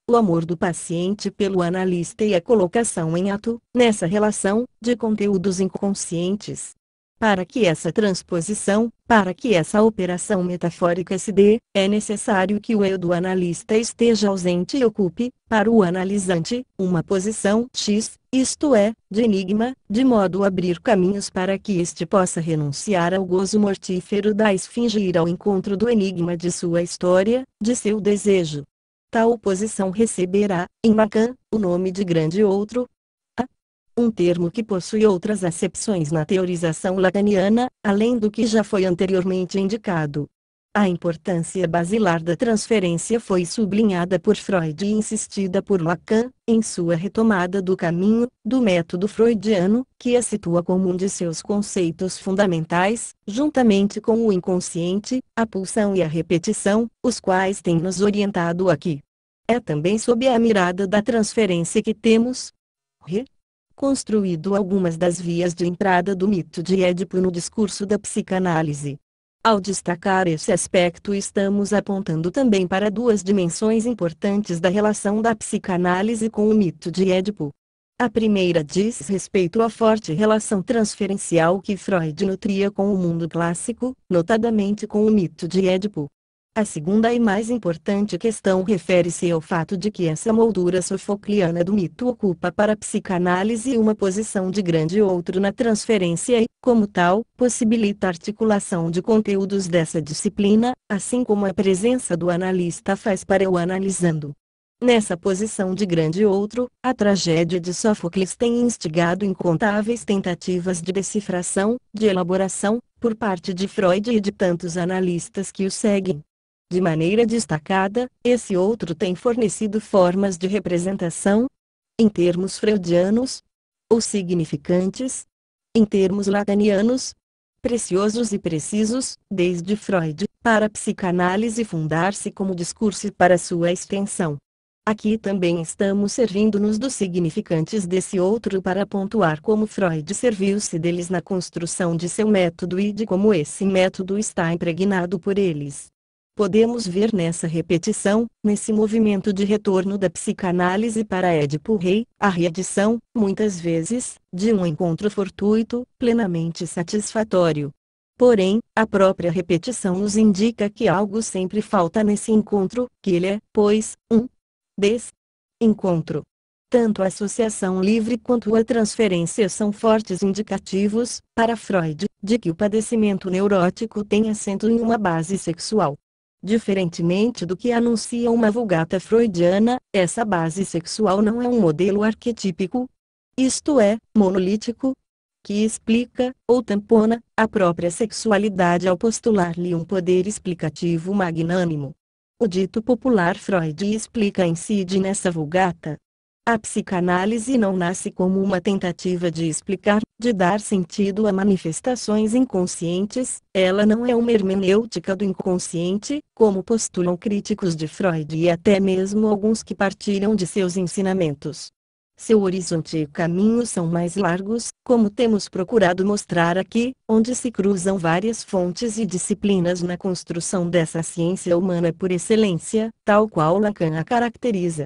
A: o amor do paciente pelo analista e a colocação em ato, nessa relação, de conteúdos inconscientes. Para que essa transposição, para que essa operação metafórica se dê, é necessário que o eu do analista esteja ausente e ocupe, para o analisante, uma posição X, isto é, de enigma, de modo a abrir caminhos para que este possa renunciar ao gozo mortífero da esfinge e ir ao encontro do enigma de sua história, de seu desejo. Tal posição receberá, em Lacan, o nome de grande outro, um termo que possui outras acepções na teorização lacaniana, além do que já foi anteriormente indicado. A importância basilar da transferência foi sublinhada por Freud e insistida por Lacan, em sua retomada do caminho, do método freudiano, que a situa como um de seus conceitos fundamentais, juntamente com o inconsciente, a pulsão e a repetição, os quais têm nos orientado aqui. É também sob a mirada da transferência que temos construído algumas das vias de entrada do mito de Édipo no discurso da psicanálise. Ao destacar esse aspecto, estamos apontando também para duas dimensões importantes da relação da psicanálise com o mito de Édipo. A primeira diz respeito à forte relação transferencial que Freud nutria com o mundo clássico, notadamente com o mito de Édipo. A segunda e mais importante questão refere-se ao fato de que essa moldura sofocliana do mito ocupa para a psicanálise uma posição de grande outro na transferência e, como tal, possibilita a articulação de conteúdos dessa disciplina, assim como a presença do analista faz para o analisando. Nessa posição de grande outro, a tragédia de Sófocles tem instigado incontáveis tentativas de decifração, de elaboração, por parte de Freud e de tantos analistas que o seguem. De maneira destacada, esse outro tem fornecido formas de representação, em termos freudianos, ou significantes, em termos lacanianos, preciosos e precisos, desde Freud, para a psicanálise fundar-se como discurso e para sua extensão. Aqui também estamos servindo-nos dos significantes desse outro para pontuar como Freud serviu-se deles na construção de seu método e de como esse método está impregnado por eles. Podemos ver nessa repetição, nesse movimento de retorno da psicanálise para Édipo Rei, a reedição, muitas vezes, de um encontro fortuito, plenamente satisfatório. Porém, a própria repetição nos indica que algo sempre falta nesse encontro, que ele é, pois, um encontro. Tanto a associação livre quanto a transferência são fortes indicativos, para Freud, de que o padecimento neurótico tem assento em uma base sexual. Diferentemente do que anuncia uma vulgata freudiana, essa base sexual não é um modelo arquetípico, isto é, monolítico, que explica, ou tampona, a própria sexualidade ao postular-lhe um poder explicativo magnânimo. O dito popular Freud explica incide nessa vulgata. A psicanálise não nasce como uma tentativa de explicar, de dar sentido a manifestações inconscientes, ela não é uma hermenêutica do inconsciente, como postulam críticos de Freud e até mesmo alguns que partilham de seus ensinamentos. Seu horizonte e caminho são mais largos, como temos procurado mostrar aqui, onde se cruzam várias fontes e disciplinas na construção dessa ciência humana por excelência, tal qual Lacan a caracteriza.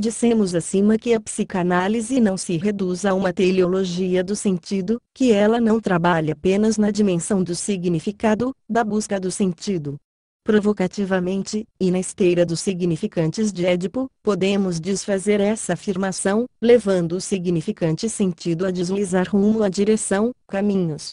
A: Dissemos acima que a psicanálise não se reduz a uma teleologia do sentido, que ela não trabalha apenas na dimensão do significado, da busca do sentido. Provocativamente, e na esteira dos significantes de Édipo, podemos desfazer essa afirmação, levando o significante sentido a deslizar rumo à direção, caminhos.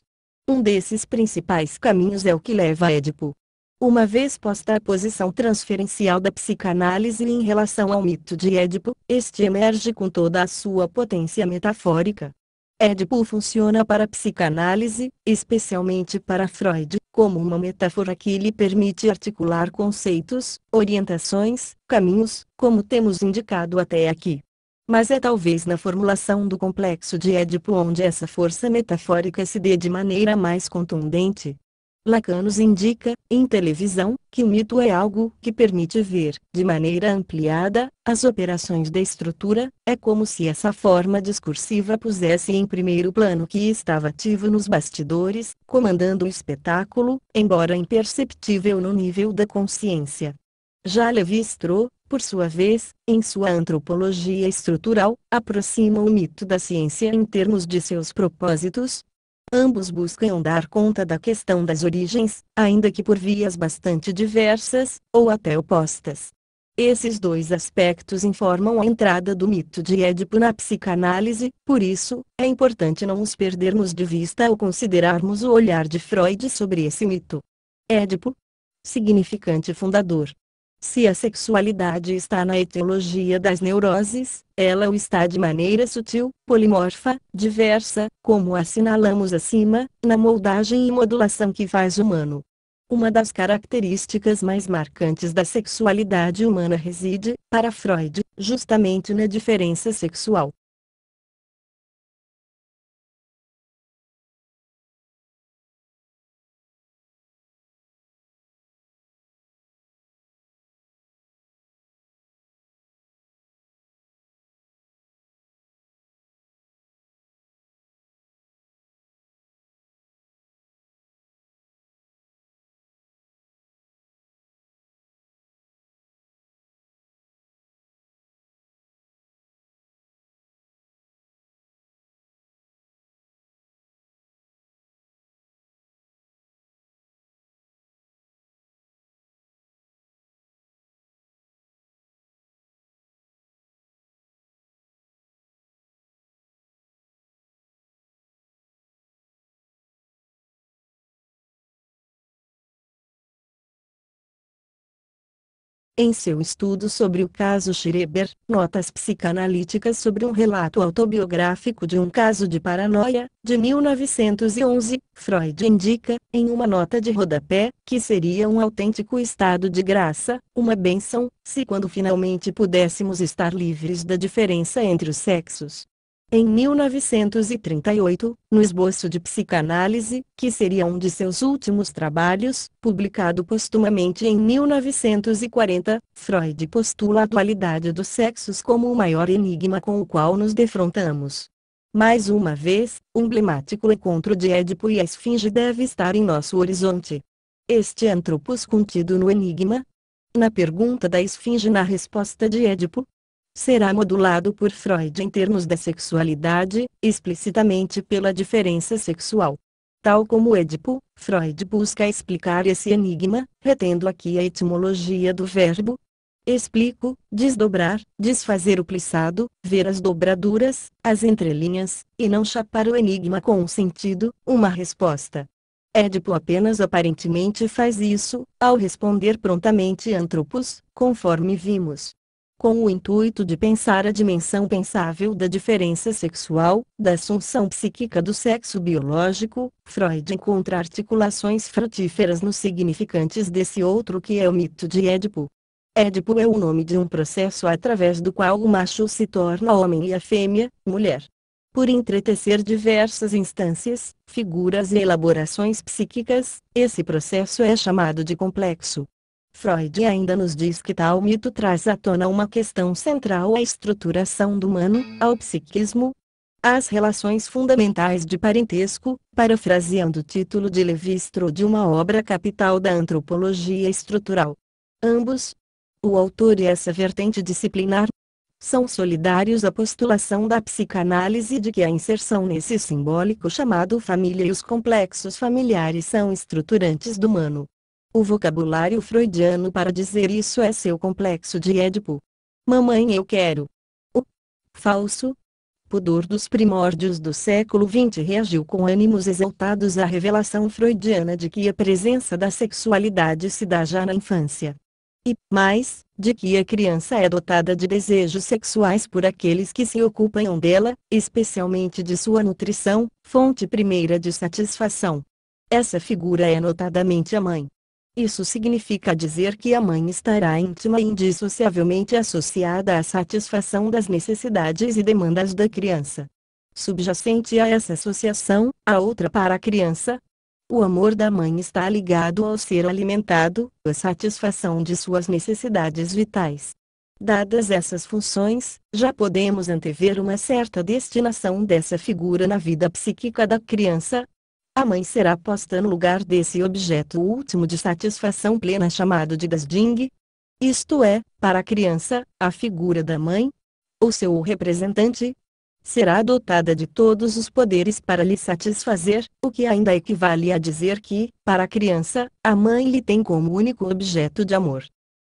A: Um desses principais caminhos é o que leva a Édipo. Uma vez posta a posição transferencial da psicanálise em relação ao mito de Édipo, este emerge com toda a sua potência metafórica. Édipo funciona para a psicanálise, especialmente para Freud, como uma metáfora que lhe permite articular conceitos, orientações, caminhos, como temos indicado até aqui. Mas é talvez na formulação do complexo de Édipo onde essa força metafórica se dê de maneira mais contundente. Lacan nos indica, em televisão, que o mito é algo que permite ver, de maneira ampliada, as operações da estrutura, é como se essa forma discursiva pusesse em primeiro plano o que estava ativo nos bastidores, comandando o espetáculo, embora imperceptível no nível da consciência. Já Lévi-Strauss, por sua vez, em sua antropologia estrutural, aproxima o mito da ciência em termos de seus propósitos. Ambos buscam dar conta da questão das origens, ainda que por vias bastante diversas, ou até opostas. Esses dois aspectos informam a entrada do mito de Édipo na psicanálise, por isso, é importante não os perdermos de vista ao considerarmos o olhar de Freud sobre esse mito. Édipo, significante fundador. Se a sexualidade está na etiologia das neuroses, ela o está de maneira sutil, polimorfa, diversa, como assinalamos acima, na moldagem e modulação que faz humano. Uma das características mais marcantes da sexualidade humana reside, para Freud, justamente na diferença sexual. Em seu estudo sobre o caso Schreber, Notas Psicanalíticas sobre um relato autobiográfico de um caso de paranoia, de 1911, Freud indica, em uma nota de rodapé, que seria um autêntico estado de graça, uma bênção, se quando finalmente pudéssemos estar livres da diferença entre os sexos. Em 1938, no Esboço de Psicanálise, que seria um de seus últimos trabalhos, publicado postumamente em 1940, Freud postula a dualidade dos sexos como o maior enigma com o qual nos defrontamos. Mais uma vez, o emblemático encontro de Édipo e a Esfinge deve estar em nosso horizonte. Este antropos contido no enigma? Na pergunta da Esfinge, na resposta de Édipo, será modulado por Freud em termos da sexualidade, explicitamente pela diferença sexual. Tal como Édipo, Freud busca explicar esse enigma, retendo aqui a etimologia do verbo. Explico, desdobrar, desfazer o plissado, ver as dobraduras, as entrelinhas, e não chapar o enigma com um sentido, uma resposta. Édipo apenas aparentemente faz isso, ao responder prontamente antropos, conforme vimos. Com o intuito de pensar a dimensão pensável da diferença sexual, da assunção psíquica do sexo biológico, Freud encontra articulações frutíferas nos significantes desse outro que é o mito de Édipo. Édipo é o nome de um processo através do qual o macho se torna homem e a fêmea, mulher. Por entretecer diversas instâncias, figuras e elaborações psíquicas, esse processo é chamado de complexo. Freud ainda nos diz que tal mito traz à tona uma questão central à estruturação do humano, ao psiquismo, às relações fundamentais de parentesco, parafraseando o título de Lévi-Strauss de uma obra capital da antropologia estrutural. Ambos, o autor e essa vertente disciplinar, são solidários à postulação da psicanálise de que a inserção nesse simbólico chamado família e os complexos familiares são estruturantes do humano. O vocabulário freudiano para dizer isso é seu complexo de Édipo. Mamãe, eu quero. O falso. pudor dos primórdios do século XX reagiu com ânimos exaltados à revelação freudiana de que a presença da sexualidade se dá já na infância. E, mais, de que a criança é dotada de desejos sexuais por aqueles que se ocupam dela, especialmente de sua nutrição, fonte primeira de satisfação. Essa figura é notadamente a mãe. Isso significa dizer que a mãe estará íntima e indissociavelmente associada à satisfação das necessidades e demandas da criança. Subjacente a essa associação, a outra para a criança. O amor da mãe está ligado ao ser alimentado, à satisfação de suas necessidades vitais. Dadas essas funções, já podemos antever uma certa destinação dessa figura na vida psíquica da criança. A mãe será posta no lugar desse objeto último de satisfação plena chamado de Dasding. Isto é, para a criança, a figura da mãe, ou seu representante, será dotada de todos os poderes para lhe satisfazer, o que ainda equivale a dizer que, para a criança, a mãe lhe tem como único objeto de amor.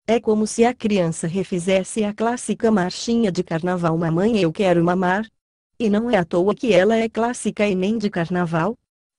A: É como se a criança refizesse a clássica marchinha de carnaval Mamãe eu quero mamar. E não é à toa que ela é clássica e nem de carnaval.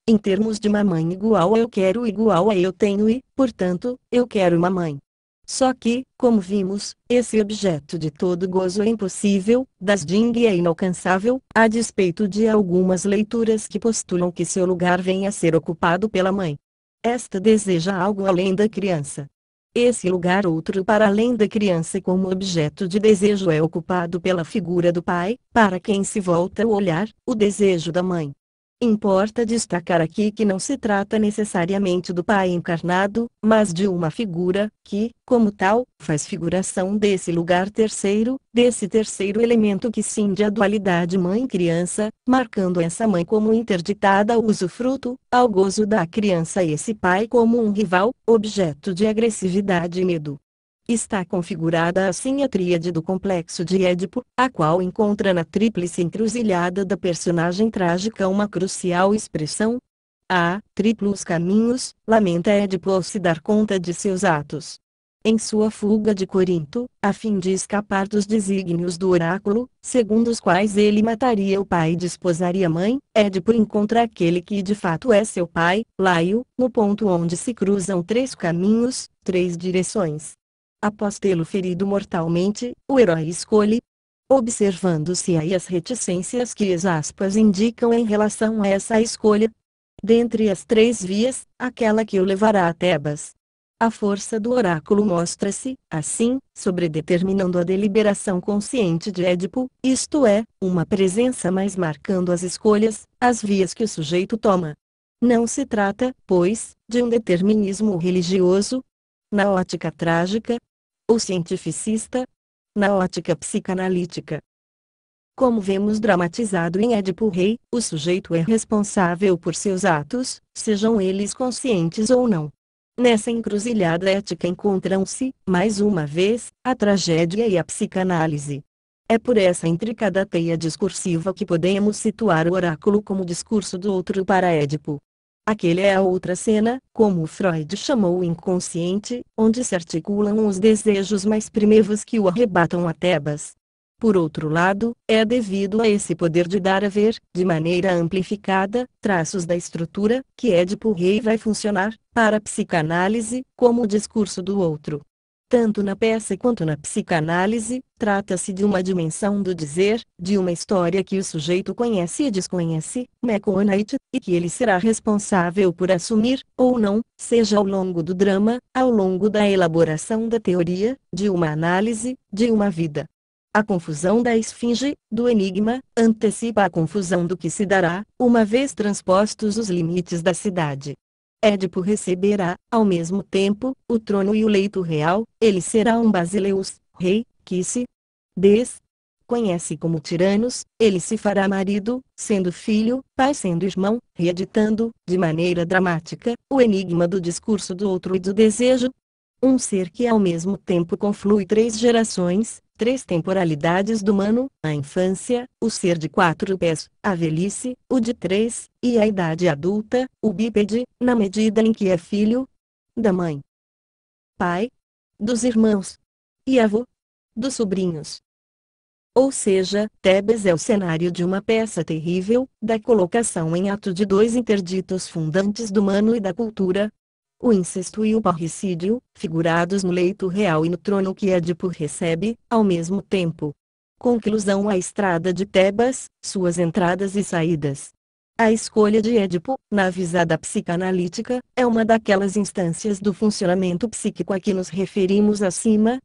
A: Em termos de mamãe igual a eu quero igual a eu tenho e, portanto, eu quero mamãe. Só que, como vimos, esse objeto de todo gozo é impossível, Dasding é inalcançável, a despeito de algumas leituras que postulam que seu lugar venha a ser ocupado pela mãe. Esta deseja algo além da criança. Esse lugar outro para além da criança como objeto de desejo é ocupado pela figura do pai, para quem se volta o olhar, o desejo da mãe. Importa destacar aqui que não se trata necessariamente do pai encarnado, mas de uma figura, que, como tal, faz figuração desse lugar terceiro, desse terceiro elemento que cinde a dualidade mãe-criança, marcando essa mãe como interditada ao usufruto, ao gozo da criança e esse pai como um rival, objeto de agressividade e medo. Está configurada assim a tríade do complexo de Édipo, a qual encontra na tríplice encruzilhada da personagem trágica uma crucial expressão. A triplos caminhos, lamenta Édipo ao se dar conta de seus atos. Em sua fuga de Corinto, a fim de escapar dos desígnios do oráculo, segundo os quais ele mataria o pai e desposaria a mãe, Édipo encontra aquele que de fato é seu pai, Laio, no ponto onde se cruzam três caminhos, três direções. Após tê-lo ferido mortalmente, o herói escolhe, observando-se aí as reticências que as aspas indicam em relação a essa escolha. Dentre as três vias, aquela que o levará a Tebas. A força do oráculo mostra-se, assim, sobredeterminando a deliberação consciente de Édipo, isto é, uma presença mais marcando as escolhas, as vias que o sujeito toma. Não se trata, pois, de um determinismo religioso, na ótica trágica, ou cientificista, na ótica psicanalítica. Como vemos dramatizado em Édipo Rei, o sujeito é responsável por seus atos, sejam eles conscientes ou não. Nessa encruzilhada ética encontram-se, mais uma vez, a tragédia e a psicanálise. É por essa intricada teia discursiva que podemos situar o oráculo como discurso do outro para Édipo. Aquele é a outra cena, como Freud chamou o inconsciente, onde se articulam os desejos mais primevos que o arrebatam a Tebas. Por outro lado, é devido a esse poder de dar a ver, de maneira amplificada, traços da estrutura, que Édipo Rei vai funcionar, para a psicanálise, como o discurso do outro. Tanto na peça quanto na psicanálise, trata-se de uma dimensão do dizer, de uma história que o sujeito conhece e desconhece, meconite, e que ele será responsável por assumir, ou não, seja ao longo do drama, ao longo da elaboração da teoria, de uma análise, de uma vida. A confusão da esfinge, do enigma, antecipa a confusão do que se dará, uma vez transpostos os limites da cidade. Édipo receberá, ao mesmo tempo, o trono e o leito real, ele será um Basileus, rei, que se conhece como tiranos, ele se fará marido, sendo filho, pai sendo irmão, reeditando, de maneira dramática, o enigma do discurso do outro e do desejo. Um ser que ao mesmo tempo conflui três gerações, três temporalidades do humano, a infância, o ser de 4 pés, a velhice, o de 3, e a idade adulta, o bípede, na medida em que é filho da mãe, pai, dos irmãos, e avô, dos sobrinhos. ou seja, Tebas é o cenário de uma peça terrível, da colocação em ato de dois interditos fundantes do humano e da cultura, o incesto e o parricídio, figurados no leito real e no trono que Édipo recebe, ao mesmo tempo. Conclusão: a estrada de Tebas, suas entradas e saídas. A escolha de Édipo, na visada psicanalítica, é uma daquelas instâncias do funcionamento psíquico a que nos referimos acima.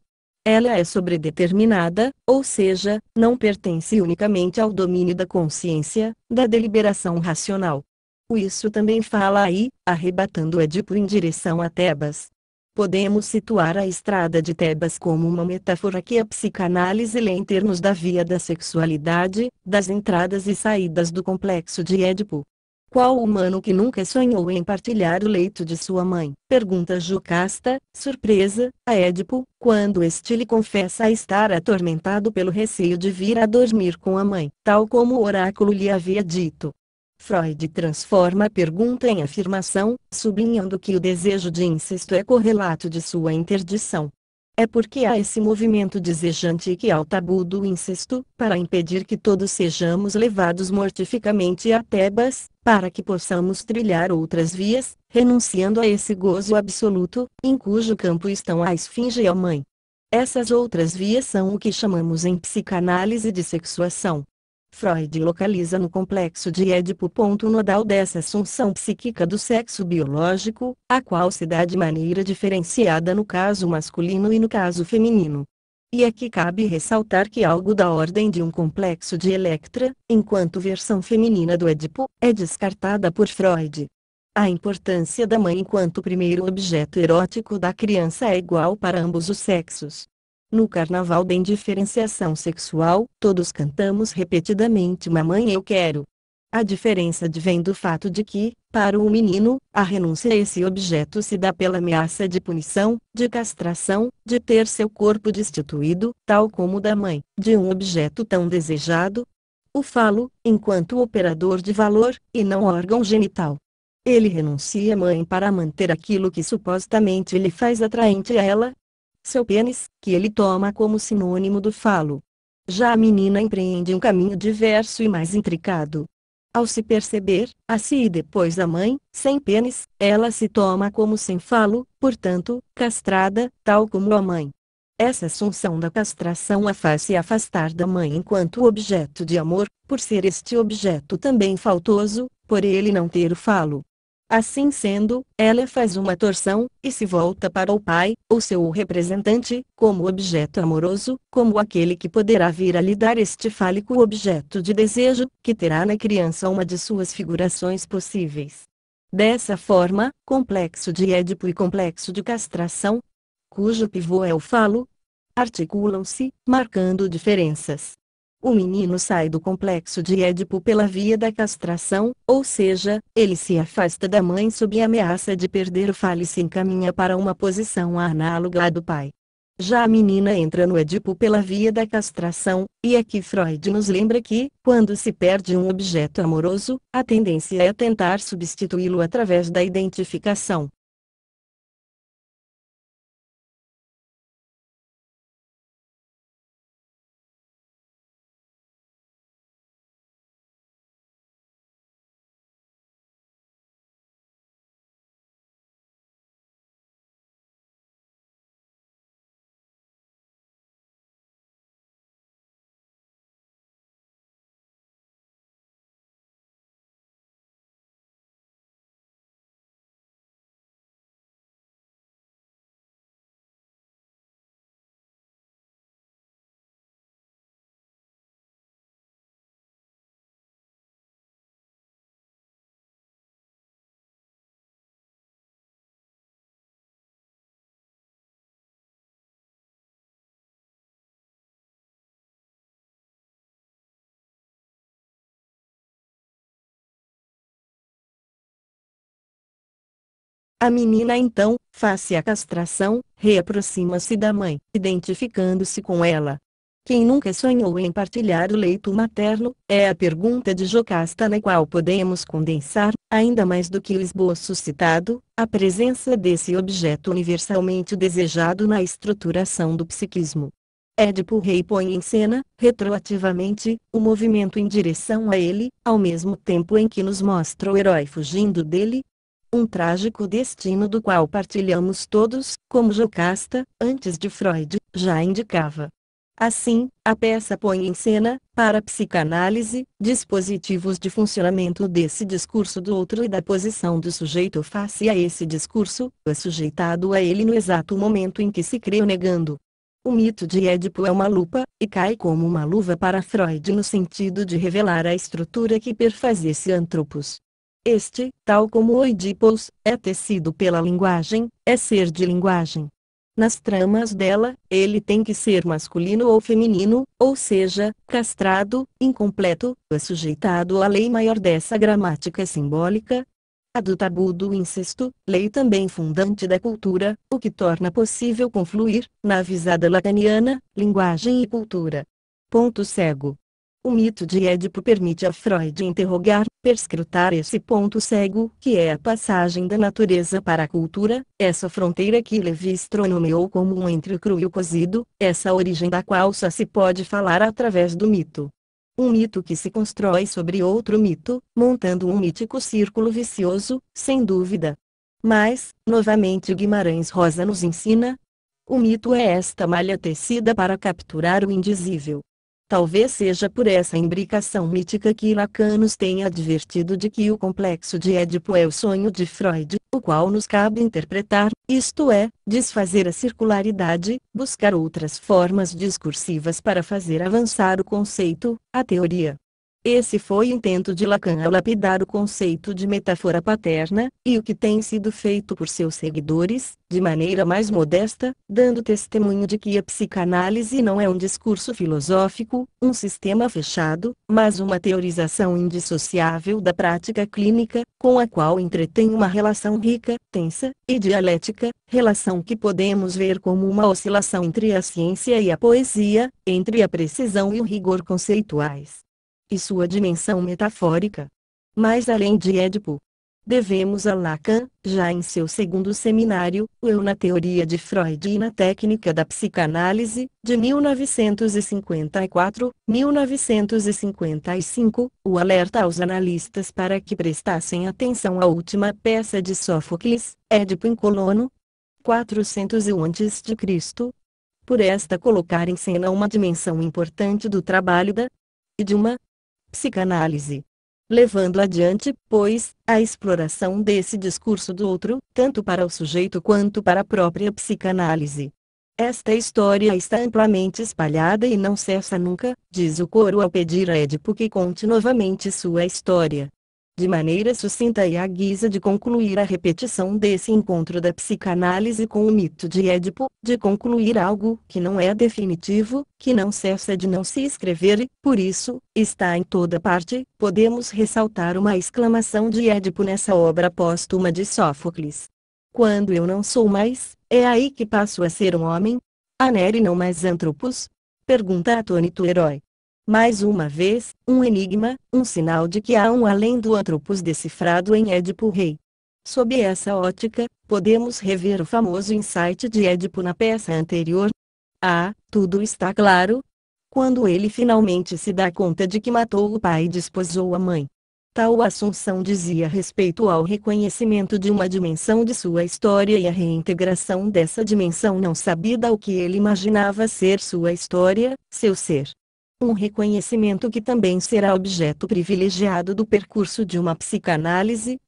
A: Ela é sobredeterminada, ou seja, não pertence unicamente ao domínio da consciência, da deliberação racional. O isso também fala aí, arrebatando Édipo em direção a Tebas. Podemos situar a estrada de Tebas como uma metáfora que a psicanálise lê em termos da via da sexualidade, das entradas e saídas do complexo de Édipo. Qual humano que nunca sonhou em partilhar o leito de sua mãe? Pergunta Jocasta, surpresa, a Édipo, quando este lhe confessa estar atormentado pelo receio de vir a dormir com a mãe, tal como o oráculo lhe havia dito. Freud transforma a pergunta em afirmação, sublinhando que o desejo de incesto é correlato de sua interdição. É porque há esse movimento desejante que há o tabu do incesto, para impedir que todos sejamos levados mortificamente a Tebas, para que possamos trilhar outras vias, renunciando a esse gozo absoluto, em cujo campo estão a esfinge e a mãe. Essas outras vias são o que chamamos em psicanálise de sexuação. Freud localiza no complexo de Édipo o ponto nodal dessa assunção psíquica do sexo biológico, a qual se dá de maneira diferenciada no caso masculino e no caso feminino. E aqui cabe ressaltar que algo da ordem de um complexo de Electra, enquanto versão feminina do Édipo, é descartada por Freud. A importância da mãe enquanto primeiro objeto erótico da criança é igual para ambos os sexos. No carnaval da indiferenciação sexual, todos cantamos repetidamente Mamãe eu quero. A diferença advém do fato de que, para o menino, a renúncia a esse objeto se dá pela ameaça de punição, de castração, de ter seu corpo destituído, tal como o da mãe, de um objeto tão desejado. O falo, enquanto operador de valor, e não órgão genital. Ele renuncia à mãe para manter aquilo que supostamente lhe faz atraente a ela, seu pênis, que ele toma como sinônimo do falo. Já a menina empreende um caminho diverso e mais intricado. Ao se perceber, a si e depois a mãe, sem pênis, ela se toma como sem falo, portanto, castrada, tal como a mãe. Essa assunção da castração a faz-se afastar da mãe enquanto objeto de amor, por ser este objeto também faltoso, por ele não ter o falo. Assim sendo, ela faz uma torção, e se volta para o pai, ou seu representante, como objeto amoroso, como aquele que poderá vir a lhe dar este fálico objeto de desejo, que terá na criança uma de suas figurações possíveis. Dessa forma, complexo de Édipo e complexo de castração, cujo pivô é o falo, articulam-se, marcando diferenças. O menino sai do complexo de Édipo pela via da castração, ou seja, ele se afasta da mãe sob a ameaça de perder o falo e se encaminha para uma posição análoga à do pai. Já a menina entra no Édipo pela via da castração, e aqui Freud nos lembra que, quando se perde um objeto amoroso, a tendência é tentar substituí-lo através da identificação. A menina então, faz-se a castração, reaproxima-se da mãe, identificando-se com ela. Quem nunca sonhou em partilhar o leito materno, é a pergunta de Jocasta na qual podemos condensar, ainda mais do que o esboço citado, a presença desse objeto universalmente desejado na estruturação do psiquismo. Édipo Rei põe em cena, retroativamente, o movimento em direção a ele, ao mesmo tempo em que nos mostra o herói fugindo dele. Um trágico destino do qual partilhamos todos, como Jocasta, antes de Freud, já indicava. Assim, a peça põe em cena, para a psicanálise, dispositivos de funcionamento desse discurso do outro e da posição do sujeito face a esse discurso, assujeitado a ele no exato momento em que se crê o negando. O mito de Édipo é uma lupa, e cai como uma luva para Freud no sentido de revelar a estrutura que perfaz esse antropos. Este, tal como o Oidipus, é tecido pela linguagem, é ser de linguagem. Nas tramas dela, ele tem que ser masculino ou feminino, ou seja, castrado, incompleto, assujeitado à lei maior dessa gramática simbólica, a do tabu do incesto, lei também fundante da cultura, o que torna possível confluir, na visada lacaniana, linguagem e cultura. Ponto cego. O mito de Édipo permite a Freud interrogar, perscrutar esse ponto cego, que é a passagem da natureza para a cultura, essa fronteira que Levi-Strauss nomeou como um entre o cru e o cozido, essa origem da qual só se pode falar através do mito. Um mito que se constrói sobre outro mito, montando um mítico círculo vicioso, sem dúvida. Mas, novamente Guimarães Rosa nos ensina, o mito é esta malha tecida para capturar o indizível. Talvez seja por essa imbricação mítica que Lacan nos tenha advertido de que o complexo de Édipo é o sonho de Freud, o qual nos cabe interpretar, isto é, desfazer a circularidade, buscar outras formas discursivas para fazer avançar o conceito, a teoria. Esse foi o intento de Lacan ao lapidar o conceito de metáfora paterna, e o que tem sido feito por seus seguidores, de maneira mais modesta, dando testemunho de que a psicanálise não é um discurso filosófico, um sistema fechado, mas uma teorização indissociável da prática clínica, com a qual entretém uma relação rica, tensa e dialética, relação que podemos ver como uma oscilação entre a ciência e a poesia, entre a precisão e o rigor conceituais e sua dimensão metafórica. Mas além de Édipo, devemos a Lacan, já em seu segundo seminário, o Eu na Teoria de Freud e na Técnica da Psicanálise, de 1954-1955, o alerta aos analistas para que prestassem atenção à última peça de Sófocles, Édipo em Colono, 401 a.C., por esta colocar em cena uma dimensão importante do trabalho da e de uma psicanálise. Levando adiante, pois, a exploração desse discurso do outro, tanto para o sujeito quanto para a própria psicanálise. Esta história está amplamente espalhada e não cessa nunca, diz o coro ao pedir a Édipo que conte novamente sua história. De maneira sucinta e à guisa de concluir a repetição desse encontro da psicanálise com o mito de Édipo, de concluir algo que não é definitivo, que não cessa de não se escrever e, por isso, está em toda parte, podemos ressaltar uma exclamação de Édipo nessa obra póstuma de Sófocles. Quando eu não sou mais, é aí que passo a ser um homem? Anere não mais antropos? Pergunta atônito o herói. Mais uma vez, um enigma, um sinal de que há um além do antropos decifrado em Édipo Rei. Sob essa ótica, podemos rever o famoso insight de Édipo na peça anterior. Tudo está claro? Quando ele finalmente se dá conta de que matou o pai e desposou a mãe. Tal assunção dizia respeito ao reconhecimento de uma dimensão de sua história e a reintegração dessa dimensão não sabida ao que ele imaginava ser sua história, seu ser. Um reconhecimento que também será objeto privilegiado do percurso de uma psicanálise.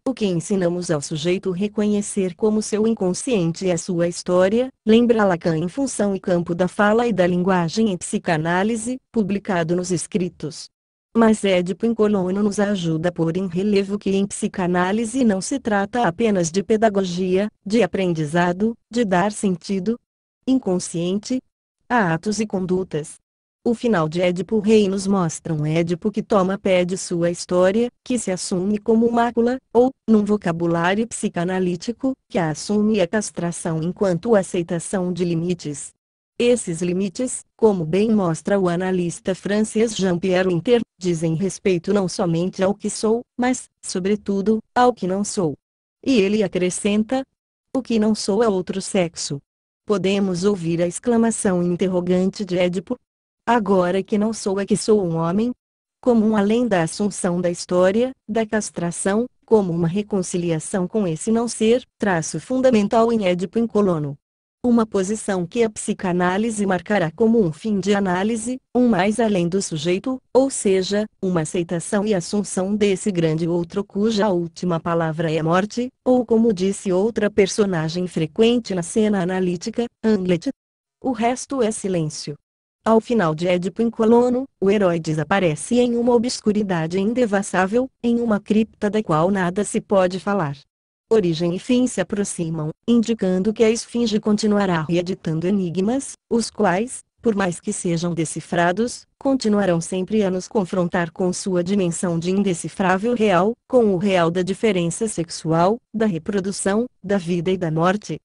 A: O que ensinamos ao sujeito reconhecer como seu inconsciente e a sua história, lembra Lacan em Função e Campo da Fala e da Linguagem em Psicanálise, publicado nos Escritos. Mas Édipo em Colono nos ajuda a pôr em relevo que em psicanálise não se trata apenas de pedagogia, de aprendizado, de dar sentido inconsciente a atos e condutas. O final de Édipo Rei nos mostra um Édipo que toma pé de sua história, que se assume como mácula, ou, num vocabulário psicanalítico, que a assume a castração enquanto aceitação de limites. Esses limites, como bem mostra o analista francês Jean-Pierre Winter, dizem respeito não somente ao que sou, mas, sobretudo, ao que não sou. E ele acrescenta: o que não sou é outro sexo. podemos ouvir a exclamação interrogante de Édipo. Agora que não sou é que sou um homem? Como um além da assunção da história, da castração, como uma reconciliação com esse não ser, traço fundamental em Édipo em Colono. Uma posição que a psicanálise marcará como um fim de análise, um mais além do sujeito, ou seja, uma aceitação e assunção desse grande outro cuja última palavra é morte, ou como disse outra personagem frequente na cena analítica, Hamlet. O resto é silêncio. Ao final de Édipo em Colono, o herói desaparece em uma obscuridade indevassável, em uma cripta da qual nada se pode falar. Origem e fim se aproximam, indicando que a esfinge continuará reeditando enigmas, os quais, por mais que sejam decifrados, continuarão sempre a nos confrontar com sua dimensão de indecifrável real, com o real da diferença sexual, da reprodução, da vida e da morte.